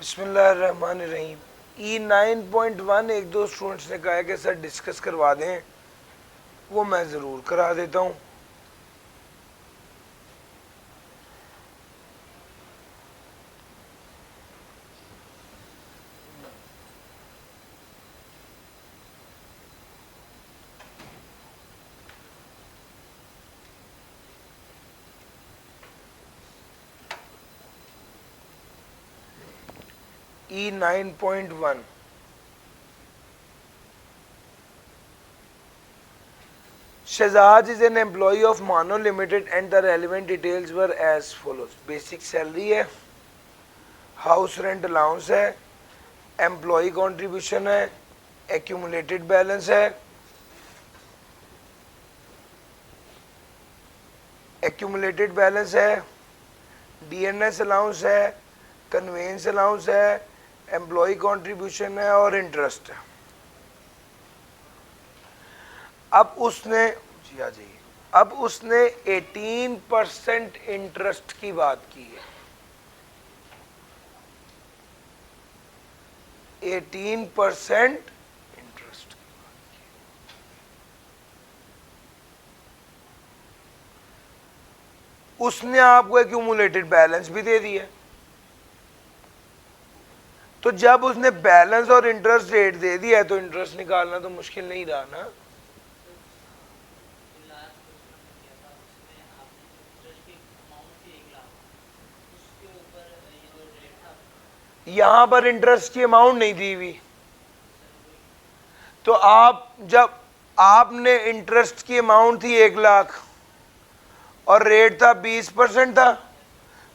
बिस्मिल्लाहिर्रहमानिर्रहीम। E9.1 एक दो स्टूडेंट्स ने कहा है कि सर डिस्कस करवा दें, वो मैं ज़रूर करा देता हूँ। E9.1 Shehzad is an employee of Mano Limited and the relevant details were as follows. Basic salary है, हाउस रेंट अलाउंस है, एम्प्लॉई कंट्रीब्यूशन है, एक्यूमुलेटेड बैलेंस है, डीएनएस अलाउंस है, कन्वेंस अलाउंस है, एम्प्लॉई कंट्रीब्यूशन है और इंटरेस्ट है। अब उसने जी आ जाइए, अब उसने 18% इंटरेस्ट की बात की है। 18% इंटरेस्ट की बात की है। उसने आपको एक्यूमुलेटेड बैलेंस भी दे दिया। तो जब उसने बैलेंस और इंटरेस्ट रेट दे दिया है तो इंटरेस्ट निकालना तो मुश्किल नहीं रहा ना। यहां पर इंटरेस्ट की अमाउंट नहीं दी हुई, तो आप जब आपने इंटरेस्ट की अमाउंट थी 1 लाख और रेट था 20% था,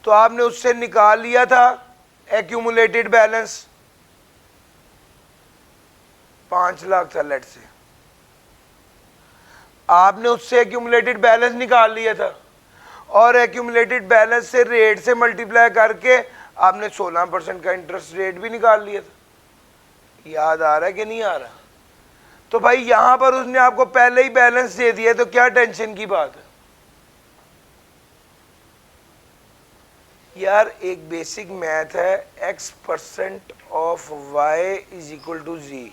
तो आपने उससे निकाल लिया था एक्यूमुलेटेड बैलेंस 5 लाख था। लेट से आपने उससे एक्यूमुलेटेड बैलेंस निकाल लिया था और एक्यूमुलेटेड बैलेंस से रेट से मल्टीप्लाई करके आपने 16% का इंटरेस्ट रेट भी निकाल लिया था। याद आ रहा है कि नहीं आ रहा? तो भाई यहां पर उसने आपको पहले ही बैलेंस दे दिया, तो क्या टेंशन की बात है यार। एक बेसिक मैथ है, x% of y is equal to z।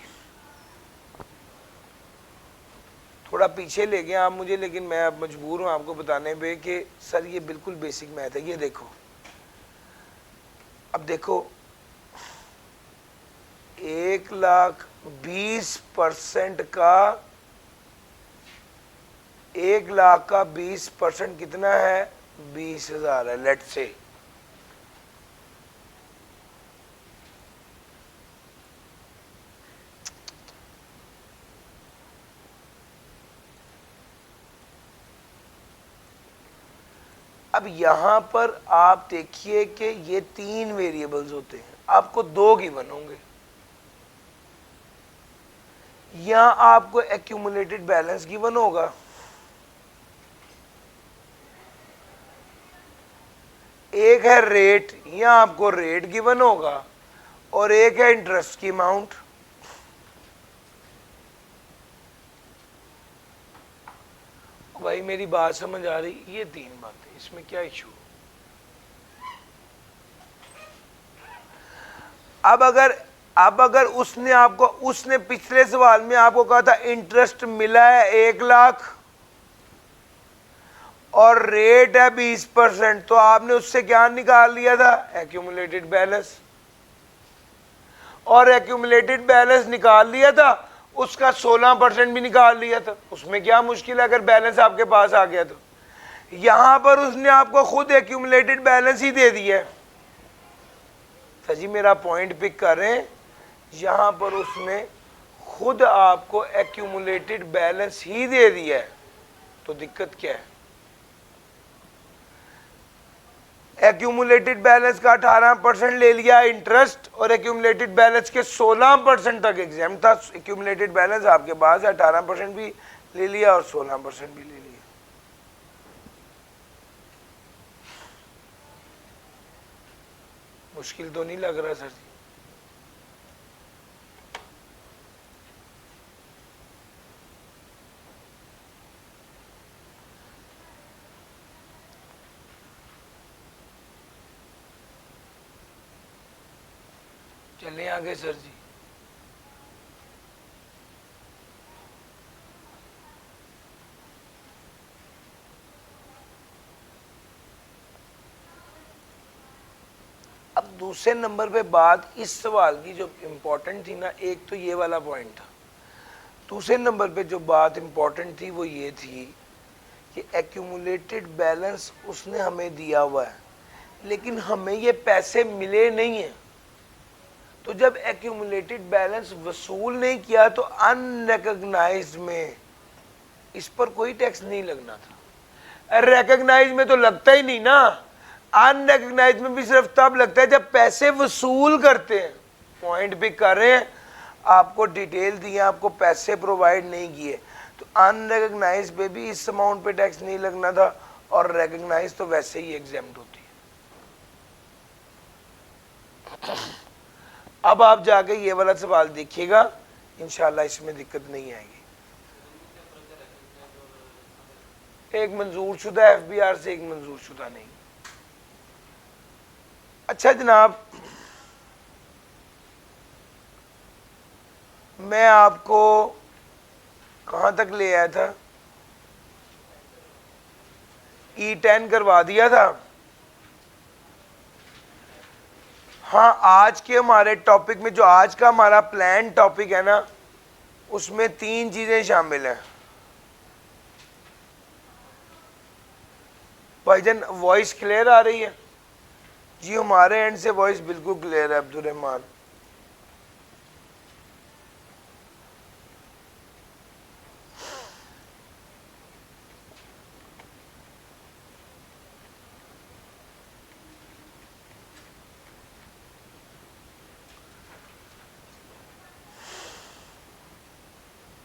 थोड़ा पीछे ले गए आप मुझे, लेकिन मैं अब मजबूर हूं आपको बताने पे कि सर ये बिल्कुल बेसिक मैथ है। ये देखो, अब देखो 1,20% का 1 लाख का 20% कितना है? 20,000 है। लेट से अब यहां पर आप देखिए कि ये 3 वेरिएबल्स होते हैं, आपको 2 गिवन होंगे। यहां आपको एक्यूमुलेटेड बैलेंस गिवन होगा, एक है रेट, यहां आपको रेट गिवन होगा, और एक है इंटरेस्ट की अमाउंट। भाई मेरी बात समझ आ रही? ये 3 बातें, इसमें क्या इशू? अब अगर उसने पिछले सवाल में आपको कहा था इंटरेस्ट मिला है 1 लाख और रेट है 20%, तो आपने उससे क्या निकाल लिया था? Accumulated balance. और एक्यूमुलेटेड बैलेंस निकाल लिया था, उसका 16% भी निकाल लिया था। उसमें क्या मुश्किल है अगर बैलेंस आपके पास आ गया तो? यहां पर उसने आपको खुद एक्यूमुलेटेड बैलेंस ही दे दिया है। सर जी मेरा पॉइंट पिक करें, यहां पर उसने खुद आपको एक्यूमुलेटेड बैलेंस ही दे दिया है, तो दिक्कत क्या है? एक्यूमुलेटेड बैलेंस का 18% ले लिया इंटरेस्ट, और एक्यूमुलेटेड बैलेंस के 16% तक एग्जाम था। एक्यूमुलेटेड बैलेंस आपके पास है, 18% भी ले लिया और 16% भी ले लिया। मुश्किल तो नहीं लग रहा सर जी? चलें आगे सर जी। अब दूसरे नंबर पे बात इस सवाल की जो इम्पोर्टेंट थी ना, एक तो ये वाला पॉइंट था। दूसरे नंबर पे जो बात इम्पोर्टेंट थी वो ये थी कि एक्यूमुलेटेड बैलेंस उसने हमें दिया हुआ है, लेकिन हमें ये पैसे मिले नहीं हैं। तो जब एक्यूमुलेटेड बैलेंस वसूल नहीं किया तो अनरिकग्नाइज्ड में इस पर कोई टैक्स नहीं लगना था। रिकग्नाइज में तो लगता ही नहीं ना, अनरिकग्नाइज में भी सिर्फ तब लगता है जब पैसे वसूल करते हैं। पॉइंट भी कर रहे हैं, आपको डिटेल दिए, आपको पैसे प्रोवाइड नहीं किए, तो अनरिकग्नाइज पे भी इस अमाउंट पे टैक्स नहीं लगना था, और रिकग्नाइज तो वैसे ही एग्जेम्प्ट होती है। अब आप जाके ये वाला सवाल देखिएगा, इंशाल्लाह इसमें दिक्कत नहीं आएगी। एक मंजूर शुदा एफबीआर से, एक मंजूर शुदा नहीं। अच्छा जनाब, मैं आपको कहाँ तक ले आया था? E10 करवा दिया था। हाँ, आज के हमारे टॉपिक में, जो आज का हमारा प्लान टॉपिक है ना, उसमें 3 चीजें शामिल हैं। भाईजान वॉइस क्लियर आ रही है जी? हमारे एंड से वॉइस बिल्कुल क्लियर है अब्दुर्रहमान।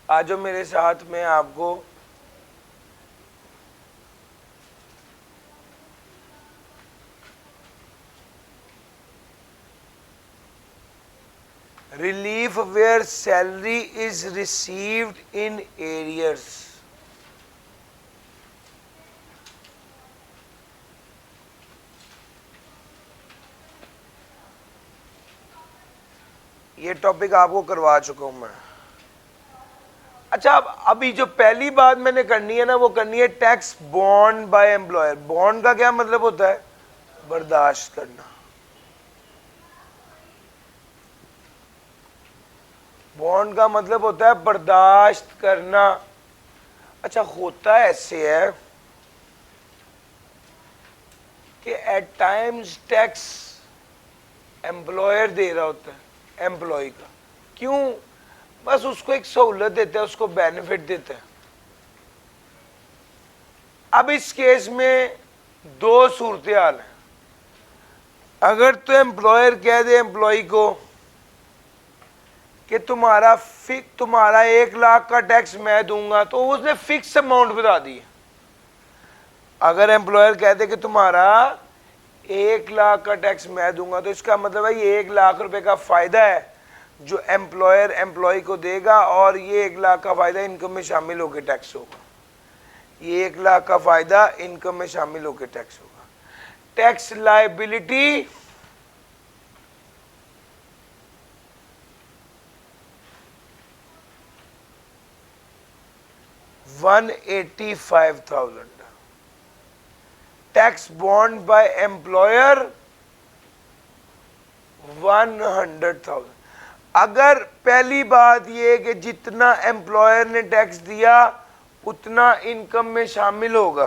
आज मेरे साथ में आपको relief where salary is received in arrears। ये टॉपिक आपको करवा चुका हूं मैं। अच्छा, अब अभी जो पहली बात मैंने करनी है ना, वो करनी है tax bond by employer. Bond का क्या मतलब होता है? बर्दाश्त करना। बॉन्ड का मतलब होता है बर्दाश्त करना। अच्छा, होता ऐसे है कि eight times tax employer they रहा होता है एम्प्लॉय का। क्यों? बस उसको एक सहूलत देता है, उसको बेनिफिट देता है। अब इस केस में 2 सूरत हाल है। अगर तो एम्प्लॉयर कह दे एम्प्लॉय को कि तुम्हारा 1 लाख का टैक्स मैं दूंगा, तो उसने फिक्स अमाउंट बता दी। अगर एम्प्लॉयर कहते कि तुम्हारा 1 लाख का टैक्स मैं दूंगा, तो इसका मतलब है ये 1 लाख रुपए का फायदा है जो एम्प्लॉयर एम्प्लॉय को देगा, और ये 1 लाख का फायदा इनकम में शामिल होकर टैक्स होगा। ये 1 लाख का फायदा इनकम में शामिल होकर टैक्स होगा। Tax liability $185,000। Tax bond by employer 100,000। अगर पहली बात यह कि जितना एम्प्लॉयर ने टैक्स दिया उतना इनकम में शामिल होगा।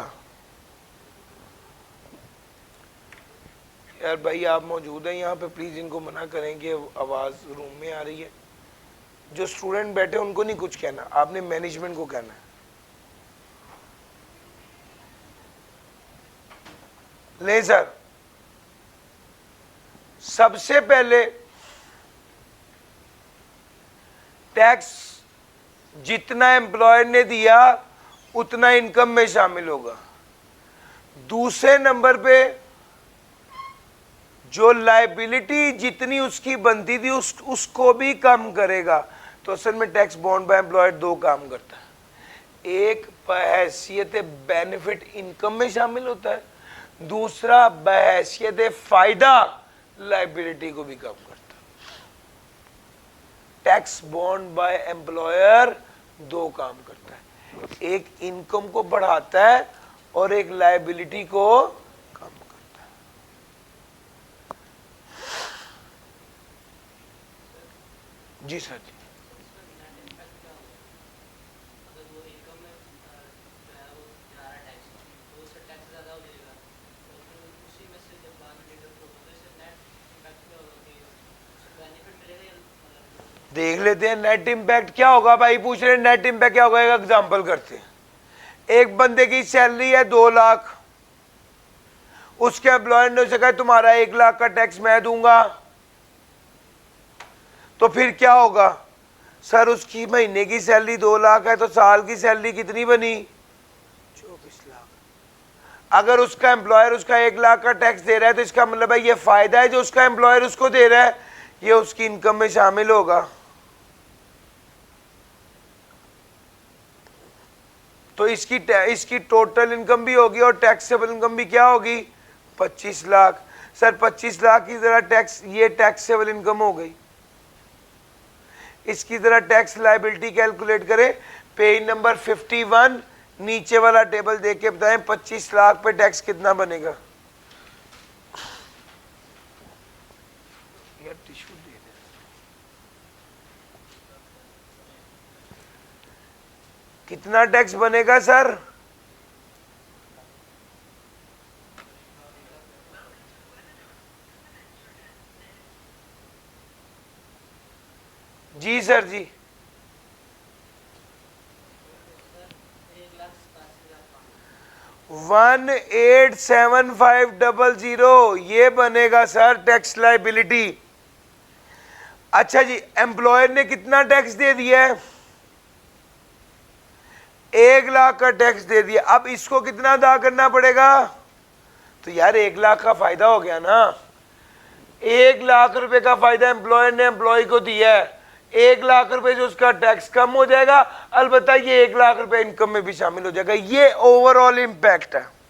यार भाई आप मौजूद हैं यहाँ पे, प्लीज इनको मना करें कि आवाज रूम में आ रही है। जो स्टूडेंट बैठे उनको नहीं कुछ कहना, आपने मैनेजमेंट को कहना है। ले सर, सबसे पहले टैक्स जितना एम्प्लॉयर ने दिया उतना इनकम में शामिल होगा। दूसरे नंबर पे जो लायबिलिटी जितनी उसकी बनती थी उसको भी कम करेगा। तो असल में टैक्स बॉन्ड बाय एम्प्लॉयर 2 काम करता है। एक बहैसियत बेनिफिट इनकम में शामिल होता है, दूसरा बहैसियत फायदा लायबिलिटी को भी कम करता है। टैक्स बॉन्ड बाय एम्प्लॉयर दो काम करता है, एक इनकम को बढ़ाता है और एक लायबिलिटी को कम करता है। जी सर जी। देख लेते हैं नेट इम्पैक्ट क्या होगा। भाई पूछ रहे हैं नेट इम्पैक्ट क्या होगा, एक एग्जांपल करते हैं। एक बंदे की सैलरी है 2 लाख, उसके एम्प्लॉयर ने उसे कहा तुम्हारा 1 लाख का टैक्स मैं दूंगा, तो फिर क्या होगा सर, उसकी महीने की सैलरी 2 लाख है तो साल की सैलरी कितनी बनी, 24 लाख। अगर उसका एम्प्लॉयर उसका 1 लाख का टैक्स दे रहा है तो इसका मतलब है ये फायदा है जो उसका एम्प्लॉयर उसको दे रहा है, ये उसकी इनकम में शामिल होगा। तो इसकी टोटल इनकम भी होगी और टैक्सेबल इनकम भी क्या होगी, 25 लाख। सर 25 लाख की जरा टैक्स, ये टैक्सेबल इनकम हो गई। इसकी जरा टैक्स लायबिलिटी कैलकुलेट करें, पेज नंबर 51 नीचे वाला टेबल देख के बताएं 25 लाख पे टैक्स कितना बनेगा। यार टिश्यू दे दे। कितना टैक्स बनेगा सर, जी सर जी। 187500 ये बनेगा सर टैक्स लायबिलिटी। अच्छा जी, एम्प्लॉयर ने कितना टैक्स दे दिया है, 1 लाख का टैक्स दे दिया। अब इसको कितना अदा करना पड़ेगा, तो यार 1 लाख का फायदा हो गया ना, 1 लाख रुपए का फायदा एम्प्लॉयर ने एम्प्लॉय को दिया है, 1 लाख रुपए जो उसका टैक्स कम हो जाएगा, अलबत्ता ये 1 लाख रुपए इनकम में भी शामिल हो जाएगा। ये ओवरऑल इंपैक्ट है।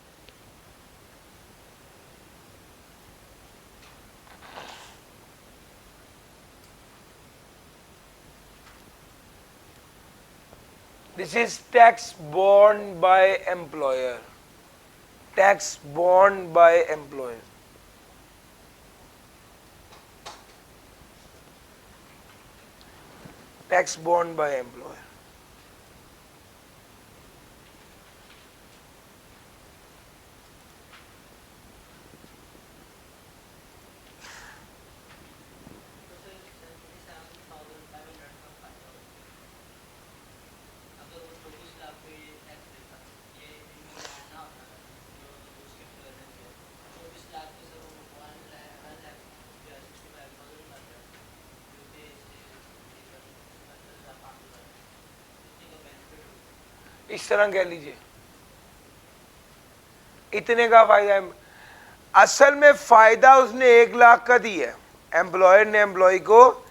This is tax borne by employer. Tax borne by employer. Tax borne by employer. इस तरह कह लीजिए, इतने का फायदा है। असल में फायदा उसने 1 लाख का दिया है, एम्प्लॉयर ने एम्प्लॉय को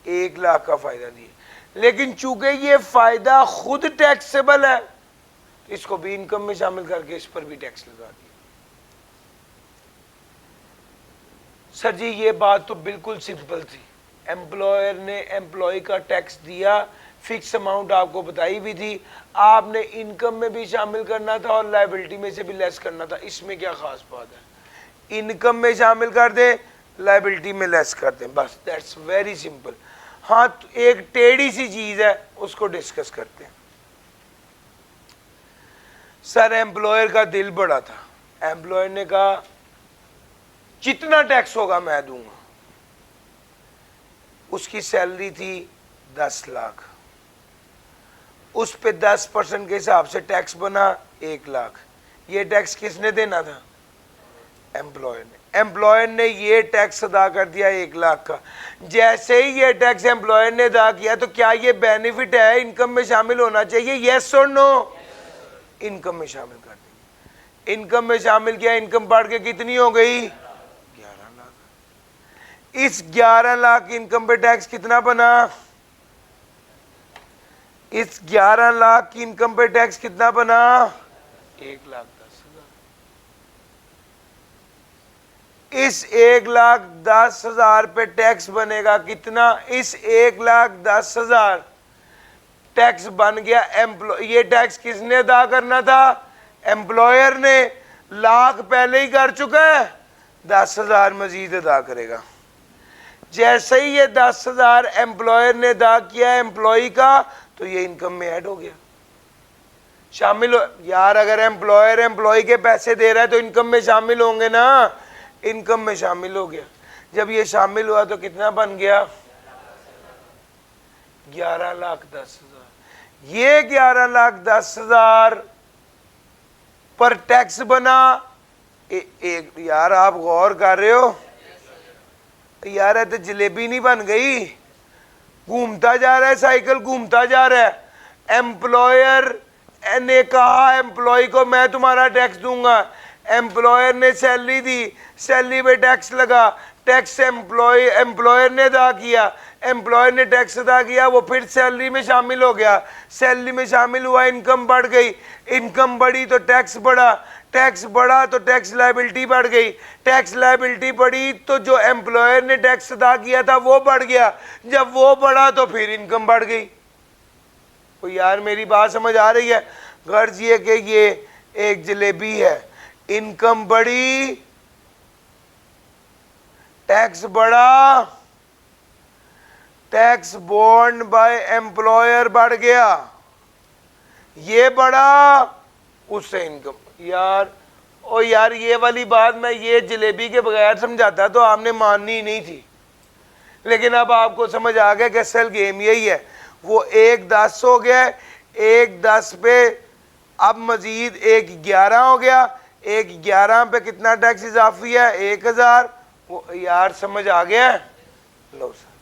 1 लाख का फायदा दिया, लेकिन चूंकि ये फायदा खुद टैक्सेबल है तो इसको भी इनकम में शामिल करके इस पर भी टैक्स लगा दिया। सर जी ये बात तो बिल्कुल सिंपल थी, एम्प्लॉयर ने एम्प्लॉय का टैक्स दिया, फिक्स अमाउंट आपको बताई भी थी, आपने इनकम में भी शामिल करना था और लायबिलिटी में से भी लेस करना था। इसमें क्या खास बात है, इनकम में शामिल कर दें, लायबिलिटी में लेस कर दें, बस दैट्स वेरी सिंपल। हाँ तो एक टेढ़ी सी चीज है, उसको डिस्कस करते हैं। सर एम्प्लॉयर का दिल बड़ा था, एम्प्लॉयर ने कहा जितना टैक्स होगा मैं दूंगा। उसकी सैलरी थी 10 लाख, उस पे 10% के हिसाब से टैक्स बना 1 लाख। ये टैक्स किसने देना था, एम्प्लॉयर ने। एम्प्लॉयर ने ये टैक्स अदा कर दिया 1 लाख का। जैसे ही ये टैक्स एम्प्लॉयर ने अदा किया तो क्या ये बेनिफिट है, इनकम में शामिल होना चाहिए, यस और नो? इनकम में शामिल कर देंगे। इनकम में शामिल किया, इनकम बढ़ के कितनी हो गई, 11 लाख। इस 11 लाख इनकम पे टैक्स कितना बना, इस 11 लाख की इनकम पे टैक्स कितना बना, 1,10,000। इस 1,10,000 पे टैक्स बनेगा कितना? इस 1,10,000 टैक्स बन गया एम्प्लॉय। ये टैक्स किसने अदा करना था? एम्प्लॉयर ने। लाख पहले ही कर चुका है, 10,000 मजीद अदा करेगा। जैसे ही ये 10,000 एम्प्लॉयर ने अदा किया एम्प्लॉय का, तो ये इनकम में ऐड हो गया, शामिल हो। यार अगर एम्प्लॉयर एम्प्लॉय के पैसे दे रहा है तो इनकम में शामिल होंगे ना, इनकम में शामिल हो गया। जब ये शामिल हुआ तो कितना बन गया? 11,10,000। ये 11,10,000 पर टैक्स बना एक। यार आप गौर कर रहे हो? यार है तो जलेबी नहीं बन गई, घूमता जा रहा है, साइकिल घूमता जा रहा है। एम्प्लॉयर ने कहा एम्प्लॉय को मैं तुम्हारा टैक्स दूंगा, एम्प्लॉयर ने सैलरी दी, सैलरी पे टैक्स लगा, टैक्स एम्प्लॉयर ने अदा किया, एम्प्लॉयर ने टैक्स अदा किया, वो फिर सैलरी में शामिल हो गया, सैलरी में शामिल हुआ, इनकम बढ़ गई, इनकम बढ़ी तो टैक्स बढ़ा, टैक्स बढ़ा तो टैक्स लायबिलिटी बढ़ गई, टैक्स लायबिलिटी बढ़ी तो जो एम्प्लॉयर ने टैक्स अदा किया था वो बढ़ गया, जब वो बढ़ा तो फिर इनकम बढ़ गई। तो यार मेरी बात समझ आ रही है? गर्ज ये कि ये एक जलेबी है, इनकम बढ़ी, टैक्स बढ़ा, टैक्स बोर्न बाय एम्प्लॉयर बढ़ गया, ये बढ़ा, उससे इनकम। यार ओ यार ये वाली बात मैं ये जलेबी के बगैर समझाता तो आपने माननी नहीं थी, लेकिन अब आपको समझ आ गया कि असल गेम यही है। वो 1,10 हो गया, 1,10 पे अब मजीद 1,11 हो गया, 1,11 पे कितना टैक्स इजाफी है? 1,000। वो यार समझ आ गया? लो सर,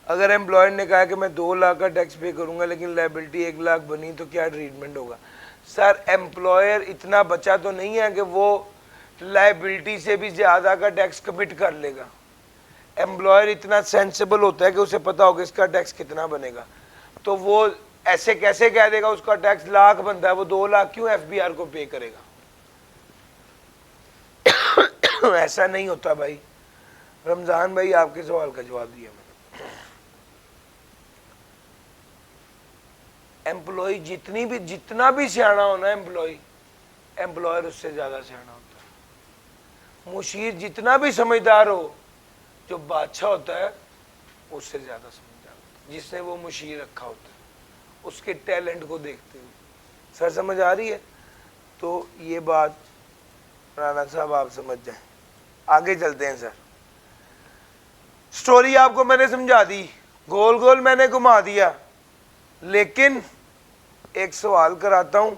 अगर एम्प्लॉयर ने कहा कि मैं 2 लाख का टैक्स पे करूंगा लेकिन लायबिलिटी 1 लाख बनी तो क्या ट्रीटमेंट होगा? सर एम्प्लॉयर इतना बचा तो नहीं है कि वो लायबिलिटी से भी ज़्यादा का टैक्स कमिट कर लेगा। एम्प्लॉयर इतना सेंसिबल होता है कि उसे पता होगा इसका टैक्स कितना बनेगा, तो वो ऐसे कैसे कह देगा उसका टैक्स लाख बनता है, वो 2 लाख क्यों एफबीआर को पे करेगा? ऐसा नहीं होता भाई। रमजान भाई आपके सवाल का जवाब दिया मैंने। एम्प्लॉय जितना भी सियाना होना एम्प्लॉयर उससे ज्यादा सियाना होता है। मुशीर जितना भी समझदार हो, जो बादशाह होता है उससे ज्यादा समझदार होता है, जिसने वो मुशीर रखा होता है, उसके टैलेंट को देखते हुए। सर समझ आ रही है? तो ये बात राना साहब आप समझ जाए। आगे चलते हैं सर। स्टोरी आपको मैंने समझा दी, गोल गोल मैंने घुमा दिया, लेकिन एक सवाल कराता हूं,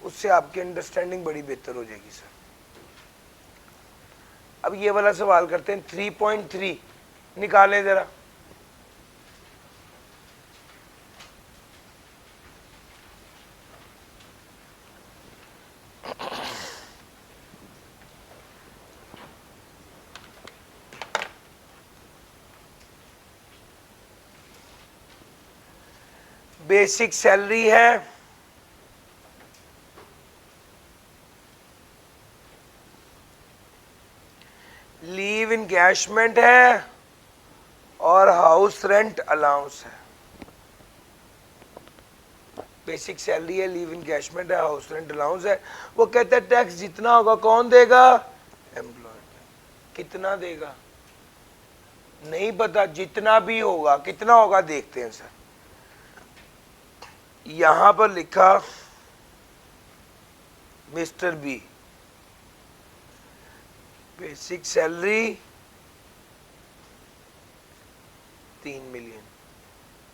उससे आपकी अंडरस्टैंडिंग बड़ी बेहतर हो जाएगी सर। अब ये वाला सवाल करते हैं, 3.3 निकालें जरा। बेसिक सैलरी है, लीव इनकैशमेंट है और हाउस रेंट अलाउंस है। बेसिक सैलरी है, लीव इनकैशमेंट है, हाउस रेंट अलाउंस है। वो कहता है टैक्स जितना होगा कौन देगा? एम्प्लॉयर। कितना देगा? नहीं पता, जितना भी होगा। कितना होगा देखते हैं सर। यहां पर लिखा mister B, basic salary 3 million,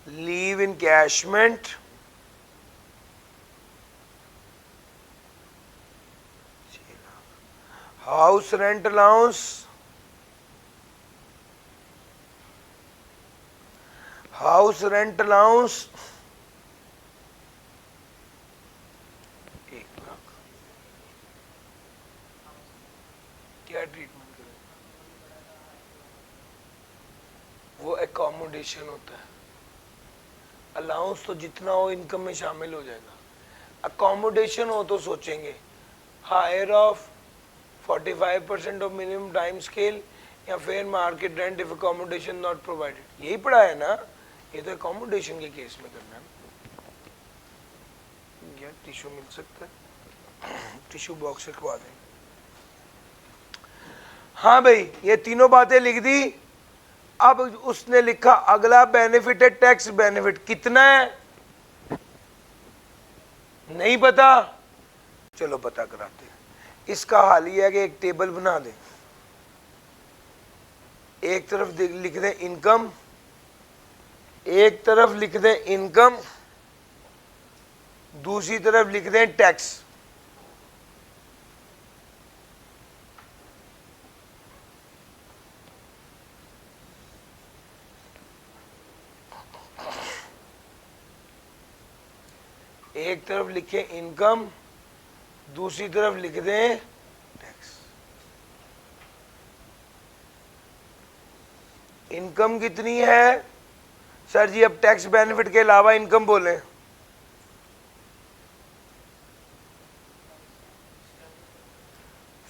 leave encashment 6 lakh, house rent allowance, house rent allowance 1 lakh. क्या ट्रीटमेंट करें? वो एकोमोडेशन होता है। अलाउंस तो जितना हो इनकम में शामिल हो जाएगा। अकोमोडेशन हो तो सोचेंगे higher of 45% of minimum time scale या fair market rent if accommodation not provided. यही पढ़ा है ना, ये तो अकोमोडेशन के केस में करना है। क्या टिश्यू मिल सकता है? टिश्यू बॉक्स रखवा दें। हाँ भाई, ये तीनों बातें लिख दी। अब उसने लिखा अगला बेनिफिट है टैक्स बेनिफिट। कितना है नहीं पता, चलो पता कराते हैं। इसका हाल ये है कि एक टेबल बना दें, एक तरफ लिख दें इनकम, एक तरफ लिख दें इनकम, दूसरी तरफ लिख दें टैक्स। एक तरफ लिखें इनकम, दूसरी तरफ लिख दें टैक्स। इनकम कितनी है सर जी? अब टैक्स बेनिफिट के अलावा इनकम बोलें।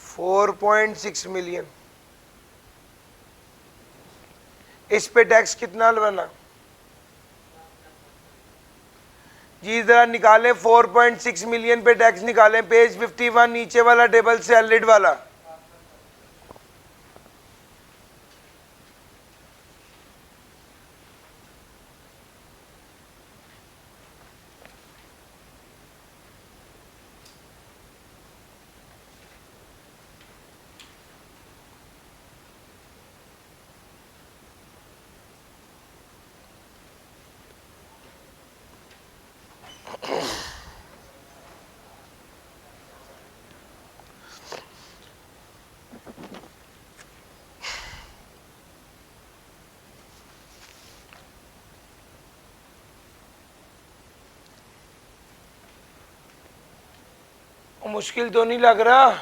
$4.6 मिलियन। इस पे टैक्स कितना बना जी? जरा निकालें 4.6 मिलियन पे टैक्स निकालें। पेज 51 नीचे वाला टेबल से अलिड वाला। मुश्किल तो नहीं लग रहा?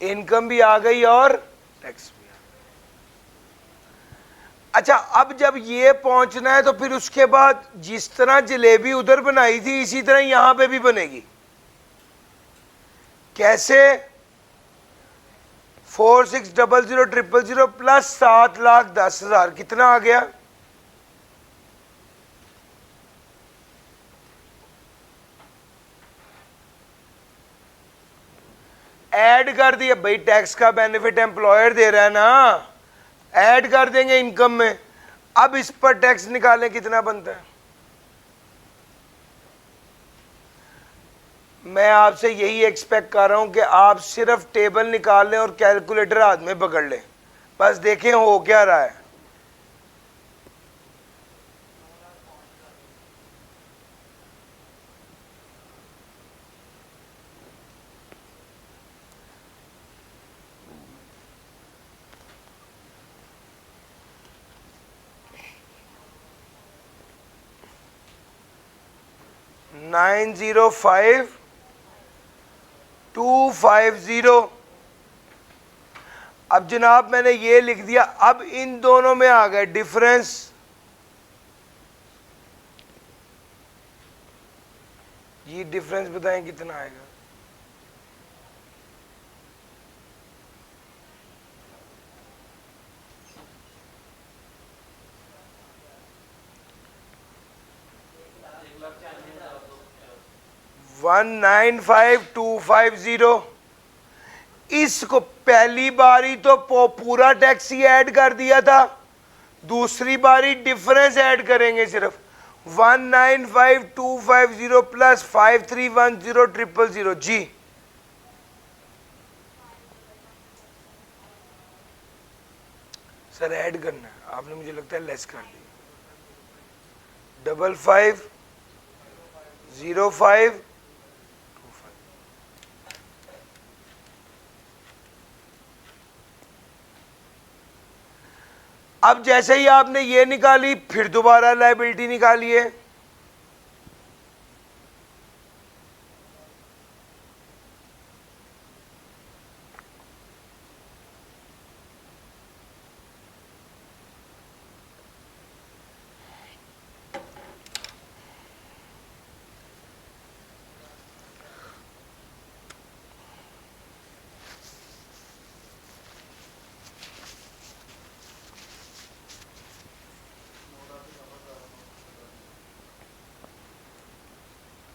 इनकम भी आ गई और टैक्स भी आ गई। अच्छा, अब जब ये पहुंचना है तो फिर उसके बाद जिस तरह जलेबी उधर बनाई थी इसी तरह यहां पे भी बनेगी। कैसे? 460000 प्लस 7,10,000 कितना आ गया? ऐड कर दिया भाई, टैक्स का बेनिफिट एम्प्लॉयर दे रहा है ना, ऐड कर देंगे इनकम में। अब इस पर टैक्स निकालें कितना बनता है। मैं आपसे यही एक्सपेक्ट कर रहा हूं कि आप सिर्फ टेबल निकाल लें और कैलकुलेटर हाथ में पकड़ लें, बस देखें हो क्या रहा है। $905,250। अब जनाब मैंने ये लिख दिया। अब इन दोनों में आ गए डिफरेंस। ये डिफरेंस बताएं कितना आएगा? $195,250। इसको पहली बारी तो पूरा टैक्स ही ऐड कर दिया था, दूसरी बारी डिफरेंस ऐड करेंगे सिर्फ। 195,250 प्लस 5310,000 जी। सर ऐड करना है, आपने मुझे लगता है लेस कर दिया। 5505। अब जैसे ही आपने ये निकाली फिर दोबारा लायबिलिटी निकालिए।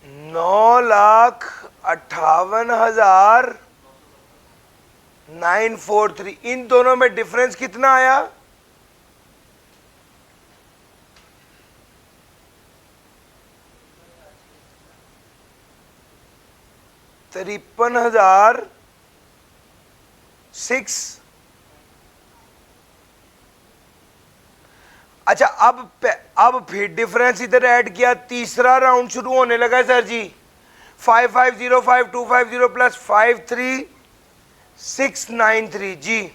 9,58,943। इन दोनों में डिफरेंस कितना आया? 53,6। अच्छा, अब फिर डिफरेंस इधर ऐड किया, तीसरा राउंड शुरू होने लगा sir ji. 5505,250 plus 53,693 ji.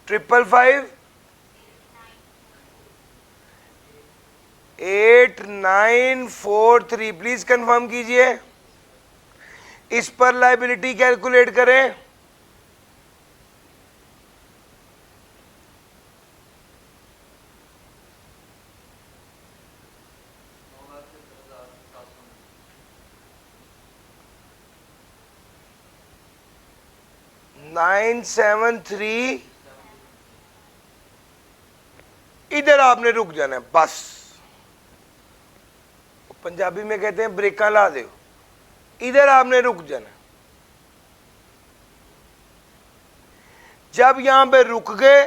555,8943। Please confirm कीजिए। इस पर लायबिलिटी कैलकुलेट करें। Nine seven three. इधर आपने रुक जाना है बस। पंजाबी में कहते हैं ब्रेका ला दो। इधर आपने रुक जाना। जब यहां पे रुक गए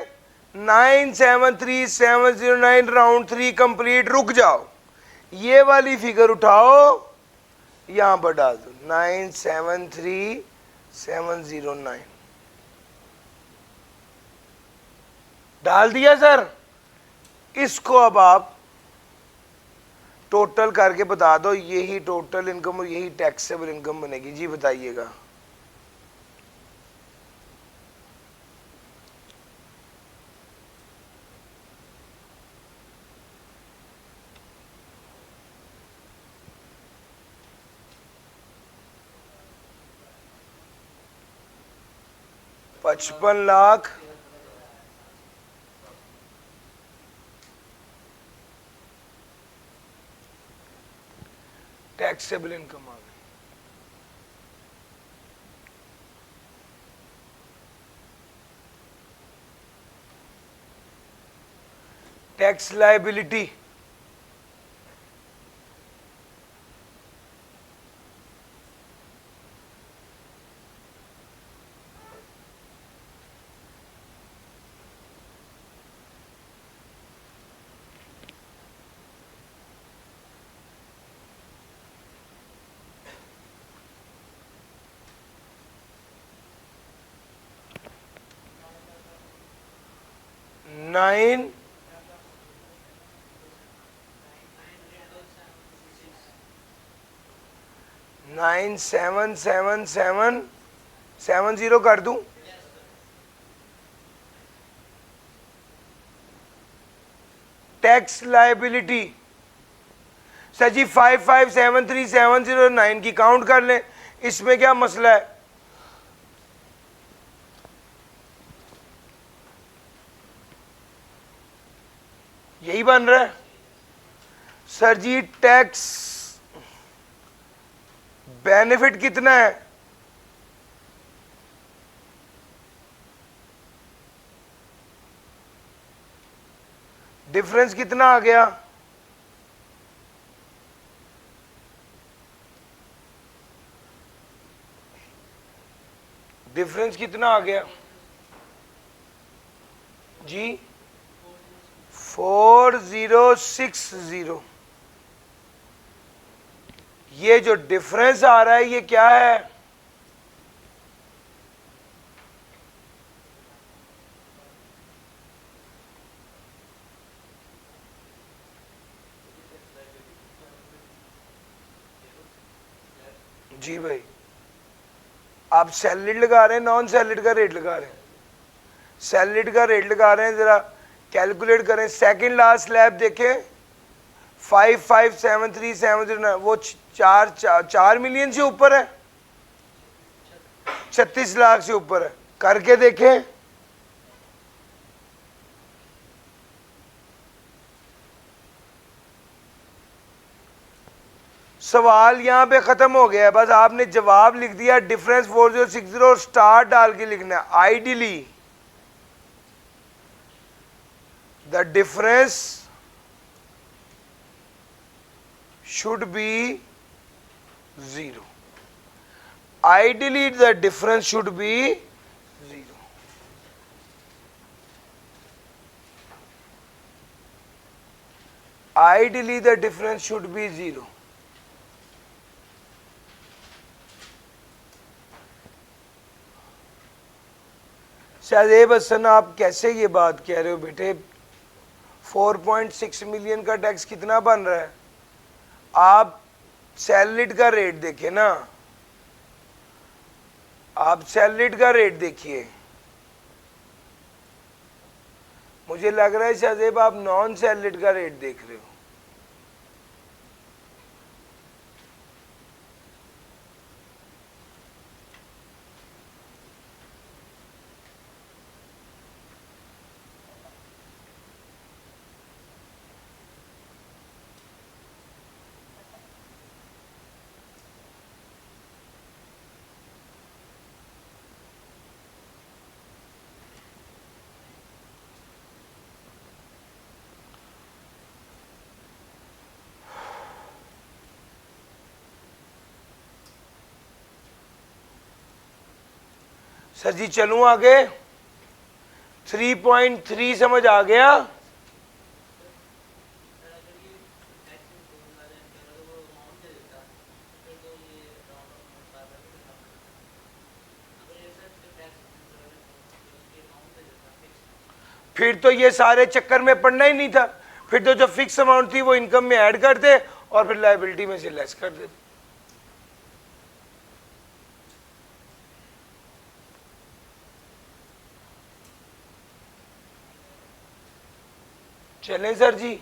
973,709 राउंड 3 कंप्लीट, रुक जाओ। ये वाली फिगर उठाओ, यहां पर डाल दो 973,709। डाल दिया सर। इसको अब आप टोटल करके बता दो। यही टोटल इनकम और यही टैक्सेबल इनकम बनेगी। जी बताइएगा। $55,00,000 टैक्सेबल इनकम आ गई। टैक्स लायबिलिटी नाइन 9,777,70 कर दूं। टैक्स लायबिलिटी सर जी 5573,709 की काउंट कर लें। इसमें क्या मसला है? यही बन रहा है सर जी। टैक्स बेनिफिट कितना है? डिफरेंस कितना आ गया? डिफरेंस कितना आ गया जी? 4060। ये जो डिफरेंस आ रहा है ये क्या है? जी भाई, आप सैलरी लगा रहे हैं, नॉन सैलरी का रेट लगा रहे हैं? सैलरी का रेट लगा रहे हैं। जरा कैलकुलेट करें। सेकंड लास्ट स्लैब देखें 5573,709। वो 4 मिलियन से ऊपर है, 36 लाख से ऊपर है। करके देखें। सवाल यहां पे खत्म हो गया है। बस आपने जवाब लिख दिया। डिफरेंस 4060 और स्टार डाल के लिखना है। Ideally the difference should be 0. Ideally the difference should be 0. Ideally the difference should be 0. Shahzeb Hasan, आप कैसे ये बात कह रहे हो बेटे? 4.6 मिलियन का टैक्स कितना बन रहा है? आप सैलरीड का रेट देखिए ना, आप सैलरीड का रेट देखिए। मुझे लग रहा है शाहजेब आप नॉन सैलरीड का रेट देख रहे हो। सर जी चलूं आगे? 3.3 समझ आ गया? फिर तो ये सारे चक्कर में पड़ना ही नहीं था। फिर तो जो फिक्स अमाउंट थी वो इनकम में ऐड कर दे और फिर लायबिलिटी में से लेस कर दे। चलें सर जी?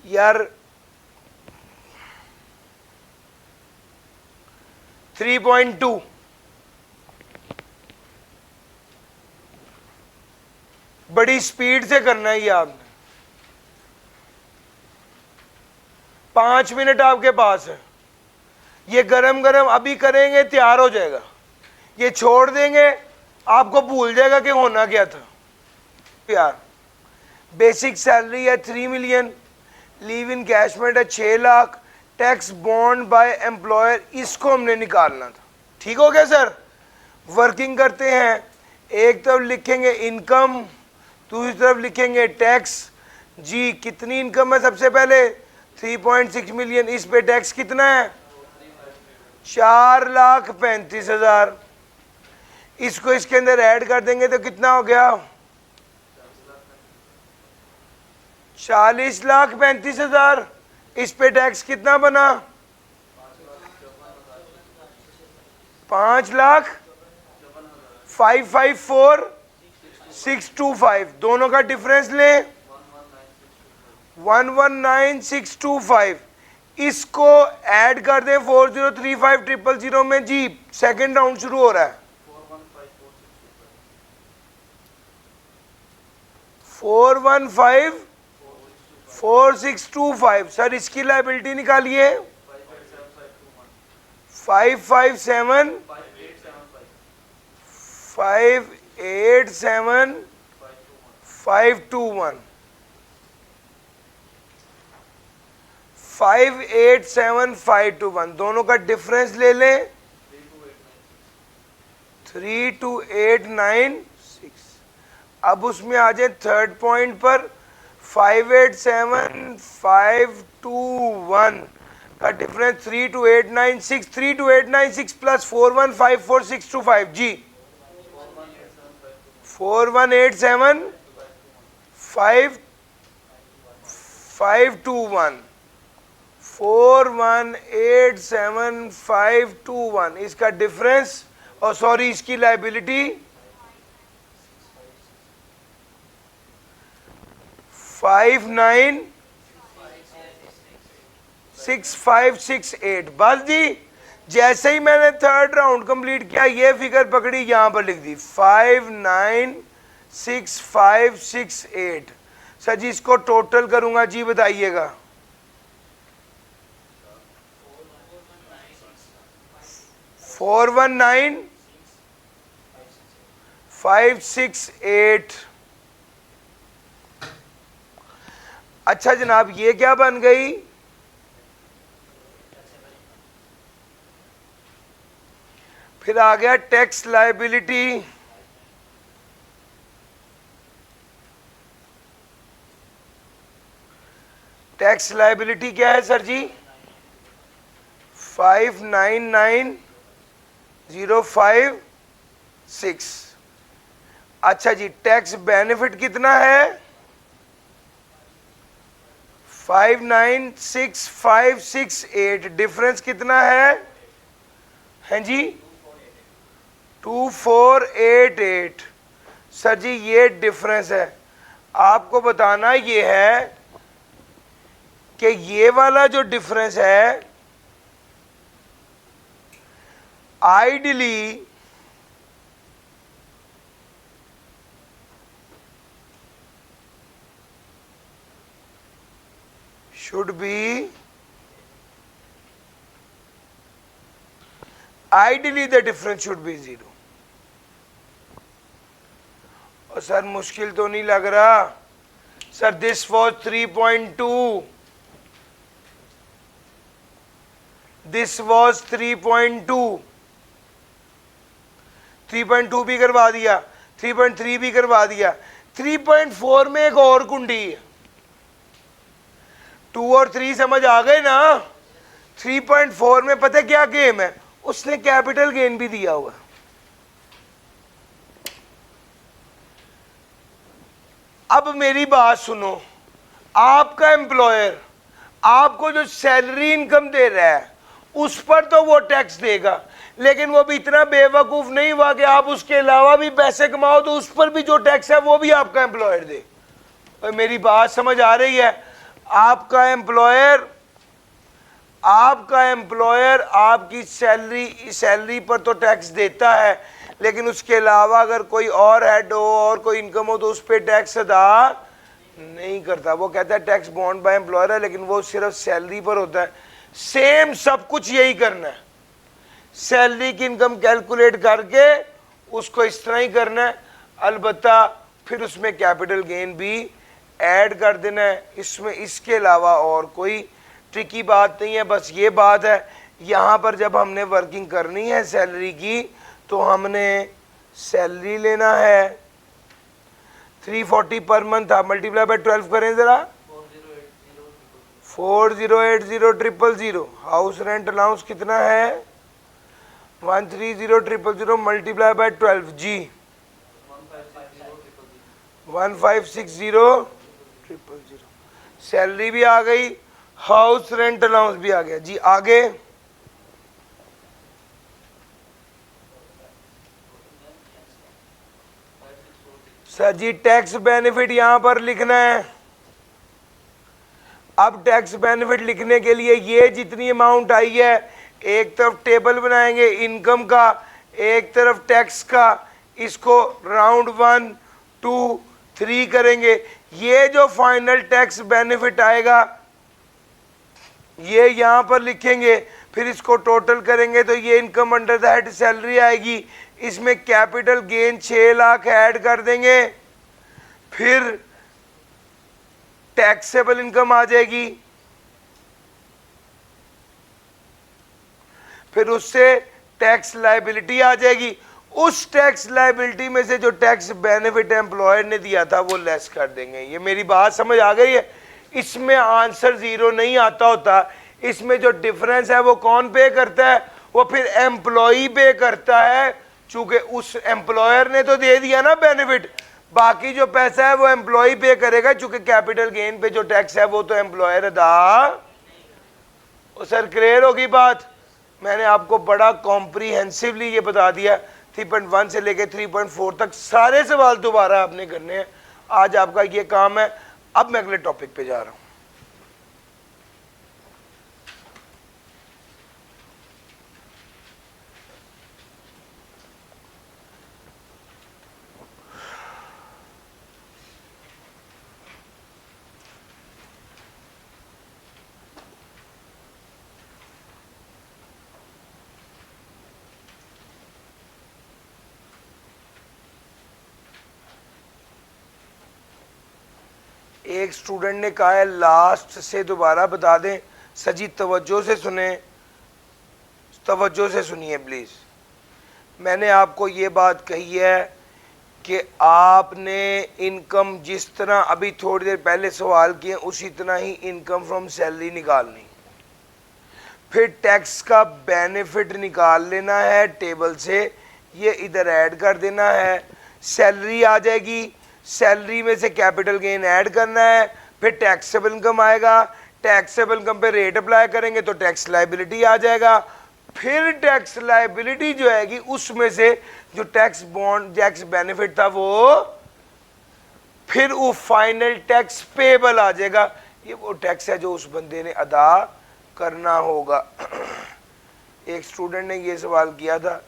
यार 3.2 बड़ी स्पीड से करना है ये आपने। 5 मिनट आपके पास है। ये गरम गरम अभी करेंगे, तैयार हो जाएगा। ये छोड़ देंगे, आपको भूल जाएगा कि होना क्या था। यार बेसिक सैलरी है 3 मिलियन, लीव इन कैशमेंट है 6 lakh, tax bond by employer, इसको हमने निकालना था। ठीक हो गया सर? वर्किंग करते हैं, एक तरफ लिखेंगे इनकम, दूसरी तरफ लिखेंगे टैक्स। जी कितनी इनकम है? सबसे पहले 3.6 मिलियन, इस पे टैक्स कितना है? 4,35,000। इसको इसके अंदर ऐड कर देंगे तो कितना हो गया? 40,35,000। इस पे टैक्स कितना बना? 5,54,625। दोनों का डिफरेंस ले 119,625। इसको ऐड कर दें 4035,000 में। जी सेकंड राउंड शुरू हो रहा है। 415,4625। सर इसकी लायबिलिटी निकालिए। 557,587,521। 587,521 दोनों का डिफरेंस ले लें 32896। अब उसमें आ जाए थर्ड पॉइंट पर 587,521 का डिफरेंस 32896। 32896 प्लस 4154625। जी 4187521। 4187521 इसका डिफरेंस, और सॉरी इसकी लायबिलिटी 596568। बस जी जैसे ही मैंने थर्ड राउंड कंप्लीट किया ये फिगर पकड़ी, यहां पर लिख दी 596568। सर जी इसको टोटल करूंगा, जी बताइएगा। 419,568 अच्छा जनाब, ये क्या बन गई? फिर आ गया टैक्स लायबिलिटी। टैक्स लायबिलिटी क्या है सर जी? 599056। अच्छा जी, टैक्स बेनिफिट कितना है? 596568। डिफरेंस कितना है जी? 2488। सर जी ये डिफरेंस है। आपको बताना ये है कि ये वाला जो डिफरेंस है ideally should be ideally the difference should be 0। और सर मुश्किल तो नहीं लग रहा sir? This was 3.2, this was 3.2, 3.2 भी करवा दिया, 3.3 भी करवा दिया, 3.4 में एक और कुंडी है। 2 और 3 समझ आ गए ना? 3.4 में पता क्या गेम है? उसने कैपिटल गेन भी दिया हुआ। अब मेरी बात सुनो, आपका एम्प्लॉयर आपको जो सैलरी इनकम दे रहा है उस पर तो वो टैक्स देगा, लेकिन वो भी इतना बेवकूफ नहीं हुआ कि आप उसके अलावा भी पैसे कमाओ तो उस पर भी जो टैक्स है वो भी आपका एम्प्लॉयर दे। और मेरी बात समझ आ रही है? आपका एम्प्लॉयर आपकी सैलरी पर तो टैक्स देता है, लेकिन उसके अलावा अगर कोई और हेड हो और कोई इनकम हो तो उस पर टैक्स अदा नहीं करता। वो कहता है टैक्स बॉन्ड बाय एम्प्लॉयर है, लेकिन वो सिर्फ सैलरी पर होता है। सेम सब कुछ यही करना है, सैलरी की इनकम कैलकुलेट करके उसको इस तरह ही करना है, अलबत्ता फिर उसमें कैपिटल गेन भी ऐड कर देना है। इसमें इसके अलावा और कोई ट्रिकी बात नहीं है। बस ये बात है, यहाँ पर जब हमने वर्किंग करनी है सैलरी की तो हमने सैलरी लेना है 340 पर मंथ था, मल्टीप्लाई बाय 12 करें जरा, 40800000। हाउस रेंट अलाउंस कितना है? 130000 मल्टीप्लाई बाय 12 जी 156000। सैलरी भी आ गई, हाउस रेंट अलाउंस भी आ गया जी। आगे सर जी टैक्स बेनिफिट यहां पर लिखना है। अब टैक्स बेनिफिट लिखने के लिए ये जितनी अमाउंट आई है, एक तरफ टेबल बनाएंगे इनकम का, एक तरफ टैक्स का, इसको राउंड 1 2 3 करेंगे। ये जो फाइनल टैक्स बेनिफिट आएगा ये यहां पर लिखेंगे, फिर इसको टोटल करेंगे तो ये income under the head salary आएगी। इसमें कैपिटल गेन 6 लाख ऐड कर देंगे, फिर टैक्सेबल इनकम आ जाएगी, फिर उससे टैक्स लायबिलिटी आ जाएगी। उस टैक्स लायबिलिटी में से जो टैक्स बेनिफिट एम्प्लॉयर ने दिया था वो लेस कर देंगे। ये मेरी बात समझ आ गई है? इसमें आंसर 0 नहीं आता होता, इसमें जो डिफरेंस है वो कौन पे करता है? वो फिर एम्प्लॉई पे करता है, चूंकि उस एम्प्लॉयर ने तो दे दिया ना बेनिफिट, बाकी जो पैसा है वो एम्प्लॉई पे करेगा, चूंकि कैपिटल गेन पे जो टैक्स है वो तो एम्प्लॉयर अदा। सर क्लियर होगी बात? मैंने आपको बड़ा कॉम्प्रीहेंसिवली ये बता दिया, 3.1 से लेके 3.4 तक सारे सवाल दोबारा आपने करने हैं। आज आपका ये काम है। अब मैं अगले टॉपिक पे जा रहा हूं। एक स्टूडेंट ने कहा है लास्ट से दोबारा बता दें। सजी तवज्जो से सुने, तवज्जो से सुनिए प्लीज़। मैंने आपको ये बात कही है कि आपने इनकम जिस तरह अभी थोड़ी देर पहले सवाल किए उसी तरह ही इनकम फ्रॉम सैलरी निकालनी, फिर टैक्स का बेनिफिट निकाल लेना है टेबल से, ये इधर ऐड कर देना है, सैलरी आ जाएगी, सैलरी में से कैपिटल गेन ऐड करना है, फिर टैक्सेबल इनकम आएगा, टैक्सेबल इनकम पे रेट अप्लाई करेंगे तो टैक्स लायबिलिटी आ जाएगा, फिर टैक्स लायबिलिटी जो आएगी उसमें से जो टैक्स बॉन्ड टैक्स बेनिफिट था वो फिर वो फाइनल टैक्स पेबल आ जाएगा। ये वो टैक्स है जो उस बंदे ने अदा करना होगा। एक स्टूडेंट ने ये सवाल किया था,